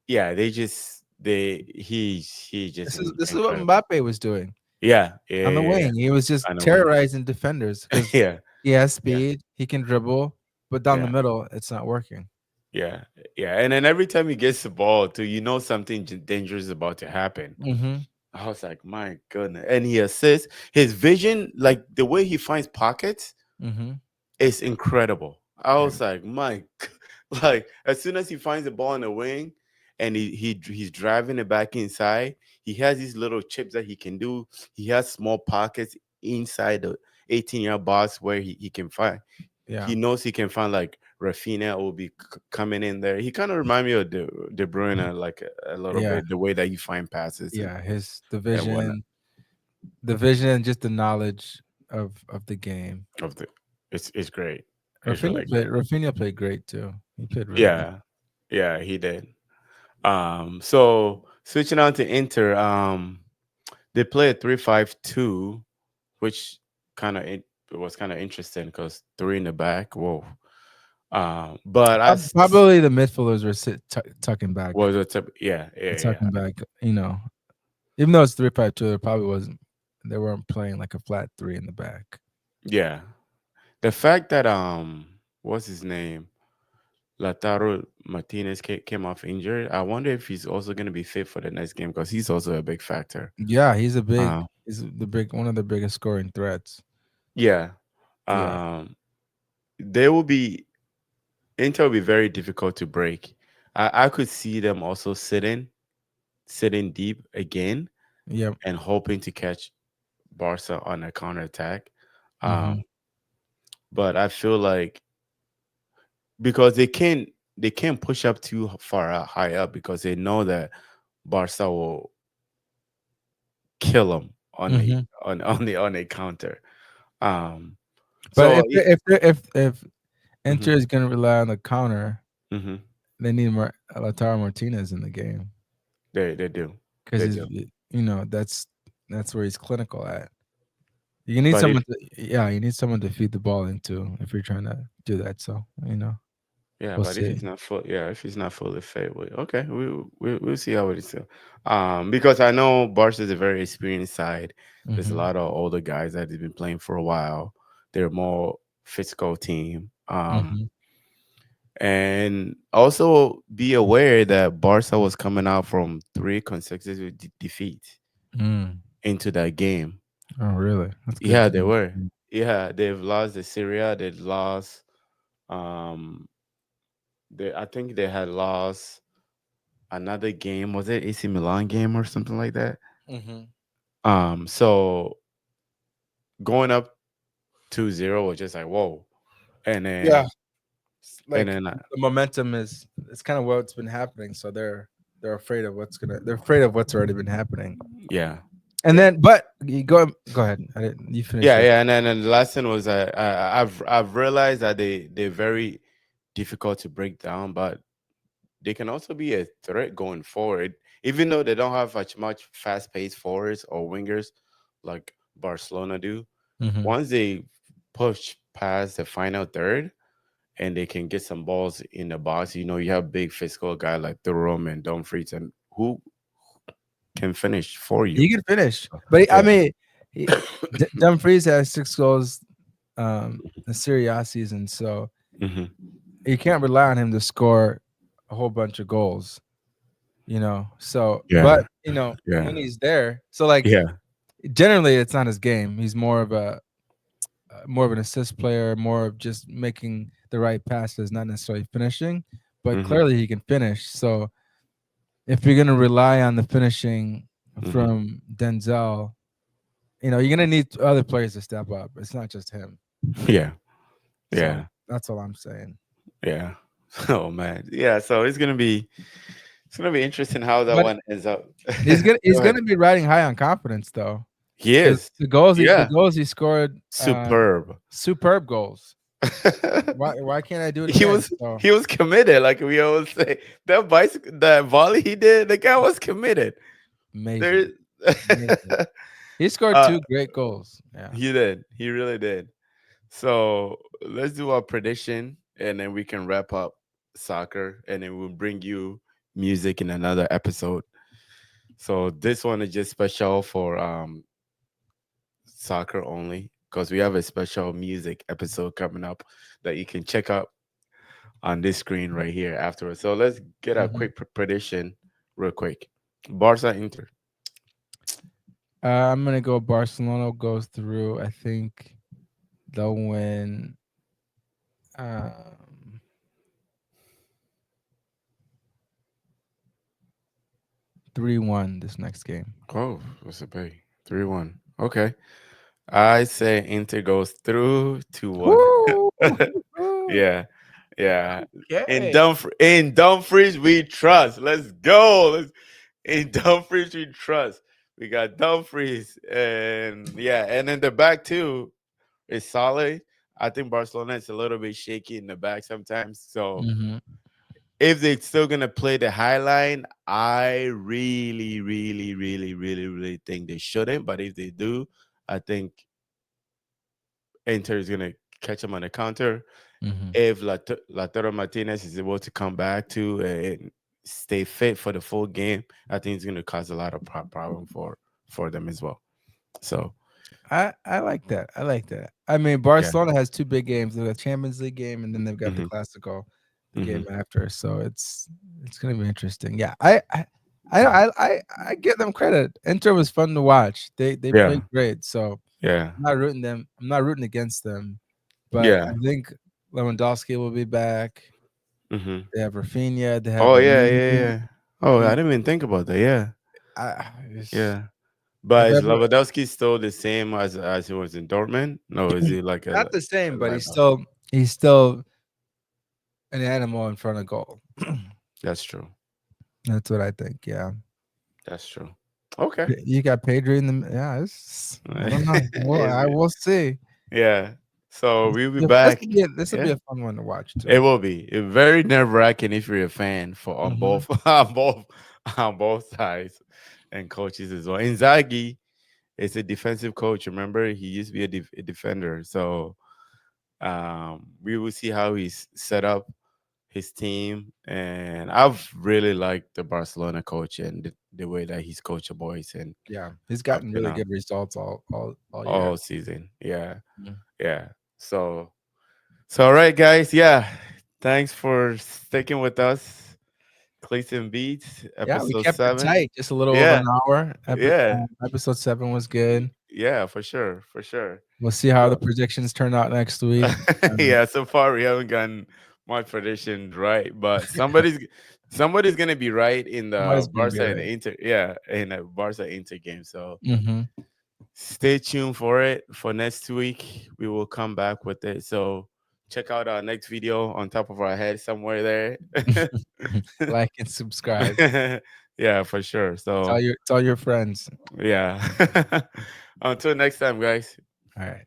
Speaker 2: Yeah, he's just
Speaker 1: This is what
Speaker 2: incredible.
Speaker 1: Mbappe was doing
Speaker 2: Yeah, yeah,
Speaker 1: on the
Speaker 2: yeah, yeah.
Speaker 1: wing. He was just
Speaker 2: On the wing.
Speaker 1: terrorizing defenders because
Speaker 2: Yeah,
Speaker 1: he has
Speaker 2: yeah,
Speaker 1: speed, he can dribble, but down the
Speaker 2: yeah,
Speaker 1: middle, it's not working.
Speaker 2: yeah, yeah. And then every time he gets the ball, too, something dangerous is about to happen.
Speaker 1: Hmm.
Speaker 2: I was like, my goodness. And he assists. His vision, like the way he finds pockets,
Speaker 1: Hmm.
Speaker 2: is incredible. I
Speaker 1: Yeah.
Speaker 2: was like, like as soon as he finds the ball in the wing and he's driving it back inside, he has these little chips that he can do. He has small pockets inside the 18-yard box where he can find.
Speaker 1: Yeah.
Speaker 2: He knows he can find like Rafinha will be coming in there. He kind of remind me of De Bruyne like a little
Speaker 1: Yeah.
Speaker 2: bit, the way that he find passes and
Speaker 1: Yeah. His
Speaker 2: whatnot.
Speaker 1: the vision, and just the knowledge of the game.
Speaker 2: Of the, it's great. It's really great.
Speaker 1: Rafinha played great too. He played really good.
Speaker 2: Yeah, yeah, he did. So switching on to Inter, they play a 3-5-2, which kind of it was kind of interesting because three in the back. Whoa. But
Speaker 1: Probably the midfielders were tucking back,
Speaker 2: was a tip. Yeah, yeah, yeah,
Speaker 1: tucking back. Even though it's 3-5-2, there probably wasn't. They weren't playing like a flat three in the back.
Speaker 2: yeah. The fact that what's his name? Lataro Martinez came off injured. I wonder if he's also going to be fit for the next game because he's also a big factor.
Speaker 1: Yeah,
Speaker 2: Uh,
Speaker 1: he's the big one of the biggest scoring threats.
Speaker 2: yeah.
Speaker 1: Yeah.
Speaker 2: Um, they will be Inter will be very difficult to break. I could see them also sitting deep again
Speaker 1: Yep.
Speaker 2: and hoping to catch Barca on a counterattack.
Speaker 1: Hmm.
Speaker 2: Um, but I feel like because they can't push up too far high up because they know that Barca will kill them on the
Speaker 1: Hmm.
Speaker 2: on a counter. Um,
Speaker 1: But
Speaker 2: so
Speaker 1: if
Speaker 2: mhm,
Speaker 1: Inter is going to rely on the counter,
Speaker 2: mhm,
Speaker 1: they need Lautaro Martinez in the game
Speaker 2: they do
Speaker 1: because
Speaker 2: they
Speaker 1: he's
Speaker 2: do.
Speaker 1: that's where he's clinical at. You need
Speaker 2: But if
Speaker 1: someone to yeah, you need someone to feed the ball into if you're trying to do that. So
Speaker 2: Yeah,
Speaker 1: we'll
Speaker 2: but if
Speaker 1: see.
Speaker 2: he's not full, yeah, if he's not fully fit, okay, we'll see how it is. Because I know Barca is a very experienced side. There's a
Speaker 1: Hmm.
Speaker 2: lot of older guys that have been playing for a while. They're a more physical team.
Speaker 1: Hmm.
Speaker 2: And also be aware that Barca was coming out from three consecutive defeats
Speaker 1: Mm.
Speaker 2: into that game.
Speaker 1: Oh, really? That's good
Speaker 2: Yeah,
Speaker 1: to
Speaker 2: they
Speaker 1: know.
Speaker 2: were. Yeah, they've lost the Syria. They've lost. Um, I think they had lost another game. Was it AC Milan game or something like that?
Speaker 1: Hmm.
Speaker 2: So going up 2-0 was just like whoa, and
Speaker 1: Yeah,
Speaker 2: then and
Speaker 1: like
Speaker 2: then
Speaker 1: the momentum is it's kind of what's been happening. So they're afraid of they're afraid of what's already been happening.
Speaker 2: yeah,
Speaker 1: And
Speaker 2: yeah,
Speaker 1: then, but you go ahead. You finish
Speaker 2: yeah,
Speaker 1: your.
Speaker 2: yeah, and the last thing was I've realized that they're very difficult to break down, but they can also be a threat going forward, even though they don't have much fast paced forwards or wingers like Barcelona do.
Speaker 1: Hmm.
Speaker 2: Once they push past the final third and they can get some balls in the box, you have big physical guy like Thuram and Dumfries and who can finish for
Speaker 1: He
Speaker 2: you.
Speaker 1: can finish, but I
Speaker 2: Yeah.
Speaker 1: mean, Dumfries has 6 goals in Serie A season, so
Speaker 2: Hmm.
Speaker 1: you can't rely on him to score a whole bunch of goals. So
Speaker 2: Yeah.
Speaker 1: but
Speaker 2: Yeah.
Speaker 1: when he's there, so like
Speaker 2: Yeah.
Speaker 1: generally it's not his game. He's more of an assist player, more of just making the right passes, not necessarily finishing. But
Speaker 2: Hmm.
Speaker 1: clearly he can finish. So if you're gonna rely on the finishing
Speaker 2: Hmm.
Speaker 1: from Denzel, you're gonna need other players to step up. It's not just him.
Speaker 2: Yeah.
Speaker 1: So
Speaker 2: Yeah.
Speaker 1: that's all I'm saying.
Speaker 2: Yeah. Oh man. Yeah. So it's gonna be interesting how that
Speaker 1: But
Speaker 2: one ends up.
Speaker 1: he's gonna
Speaker 2: Go
Speaker 1: he's
Speaker 2: ahead.
Speaker 1: gonna be riding high on confidence though,
Speaker 2: He
Speaker 1: because
Speaker 2: is.
Speaker 1: the
Speaker 2: Yeah.
Speaker 1: goals he scored,
Speaker 2: Superb.
Speaker 1: superb goals. Why can't I do it
Speaker 2: he
Speaker 1: again?
Speaker 2: was
Speaker 1: So
Speaker 2: he was committed, like we always say. That bicycle, that volley he did, the guy was committed. There,
Speaker 1: amazing, amazing. He scored
Speaker 2: uh,
Speaker 1: two great goals. Yeah.
Speaker 2: he did. He really did. So let's do our prediction, and then we can wrap up soccer, and then we'll bring you music in another episode. So this one is just special for soccer only because we have a special music episode coming up that you can check out on this screen right here afterwards. So let's get a
Speaker 1: Hmm.
Speaker 2: quick prediction, real quick. Barca Inter.
Speaker 1: I'm gonna go. Barcelona goes through. I think they'll win. Um, 3-1 this next game.
Speaker 2: Oh, what's the pay? 3-1. Okay. I say Inter goes through 2-1.
Speaker 1: Woo!
Speaker 2: Yeah. Yeah.
Speaker 1: Okay.
Speaker 2: In Dumfries we trust. Let's go. In Dumfries we trust. We got Dumfries and yeah, and in the back too is solid. I think Barcelona is a little bit shaky in the back sometimes. So
Speaker 1: Hmm.
Speaker 2: if they're still gonna play the high line, I really, really, really, really, really think they shouldn't. But if they do, I think Inter is gonna catch them on the counter.
Speaker 1: Hmm.
Speaker 2: If Lautaro Martinez is able to come back to and stay fit for the full game, I think it's gonna cause a lot of problem for them as well. So
Speaker 1: I like that. I like that. I mean,
Speaker 2: yeah.
Speaker 1: Barcelona has two big games. They've got Champions League game, and then they've got the
Speaker 2: Hmm.
Speaker 1: Clásico, the game
Speaker 2: Hmm.
Speaker 1: after. So it's gonna be interesting. Yeah, I give them credit. Inter was fun to watch. They
Speaker 2: Yeah.
Speaker 1: played great. So
Speaker 2: Yeah.
Speaker 1: I'm not rooting them. I'm not rooting against them. But I
Speaker 2: Yeah.
Speaker 1: think Lewandowski will be back.
Speaker 2: Hmm.
Speaker 1: They have Rafinha. They have
Speaker 2: Oh yeah, yeah,
Speaker 1: Lamine.
Speaker 2: yeah. Oh, I
Speaker 1: You,
Speaker 2: didn't even think about that. Yeah.
Speaker 1: it's,
Speaker 2: Yeah.
Speaker 1: if
Speaker 2: But is
Speaker 1: ever
Speaker 2: Lewandowski still the same as he was in Dortmund? No, is he like
Speaker 1: not the
Speaker 2: a
Speaker 1: same, but
Speaker 2: left back?
Speaker 1: he's still an animal in front of goal.
Speaker 2: That's true.
Speaker 1: That's what I think. Yeah.
Speaker 2: That's true. Okay.
Speaker 1: You got Pedri in the yeah. I don't know. Well, I will see.
Speaker 2: Yeah. So we'll be
Speaker 1: This
Speaker 2: back.
Speaker 1: will be this will be
Speaker 2: Yeah.
Speaker 1: a fun one to watch
Speaker 2: It
Speaker 1: too.
Speaker 2: will be very nerve wracking if you're a fan for on
Speaker 1: Hmm.
Speaker 2: both on both sides and coaches as well. Inzaghi is a defensive coach. Remember, he used to be a defender. So we will see how he's set up his team. And I've really liked the Barcelona coach and the way that he's coached the boys and
Speaker 1: Yeah, he's
Speaker 2: up
Speaker 1: gotten
Speaker 2: to
Speaker 1: really
Speaker 2: now
Speaker 1: good results all year.
Speaker 2: all season. Yeah,
Speaker 1: Mhm.
Speaker 2: yeah. So all right, guys. Yeah, thanks for sticking with us. Cleats&Beats,
Speaker 1: Yeah, we
Speaker 2: episode
Speaker 1: kept it
Speaker 2: 7.
Speaker 1: tight, just a little over
Speaker 2: Yeah,
Speaker 1: an hour.
Speaker 2: yeah,
Speaker 1: Episode 7 was good.
Speaker 2: yeah, for sure, for sure.
Speaker 1: We'll see how the
Speaker 2: So,
Speaker 1: predictions turn out next week.
Speaker 2: yeah, so far we haven't gotten my prediction right, but somebody's gonna be right in the
Speaker 1: Somebody's gonna be
Speaker 2: Barca and
Speaker 1: right.
Speaker 2: the Inter, yeah, in the Barca Inter game. So
Speaker 1: Hmm.
Speaker 2: stay tuned for it. For next week, we will come back with it. So check out our next video on top of our head somewhere there.
Speaker 1: Like and subscribe.
Speaker 2: Yeah, for sure. So
Speaker 1: Tell your friends.
Speaker 2: yeah. Until next time, guys.
Speaker 1: All right.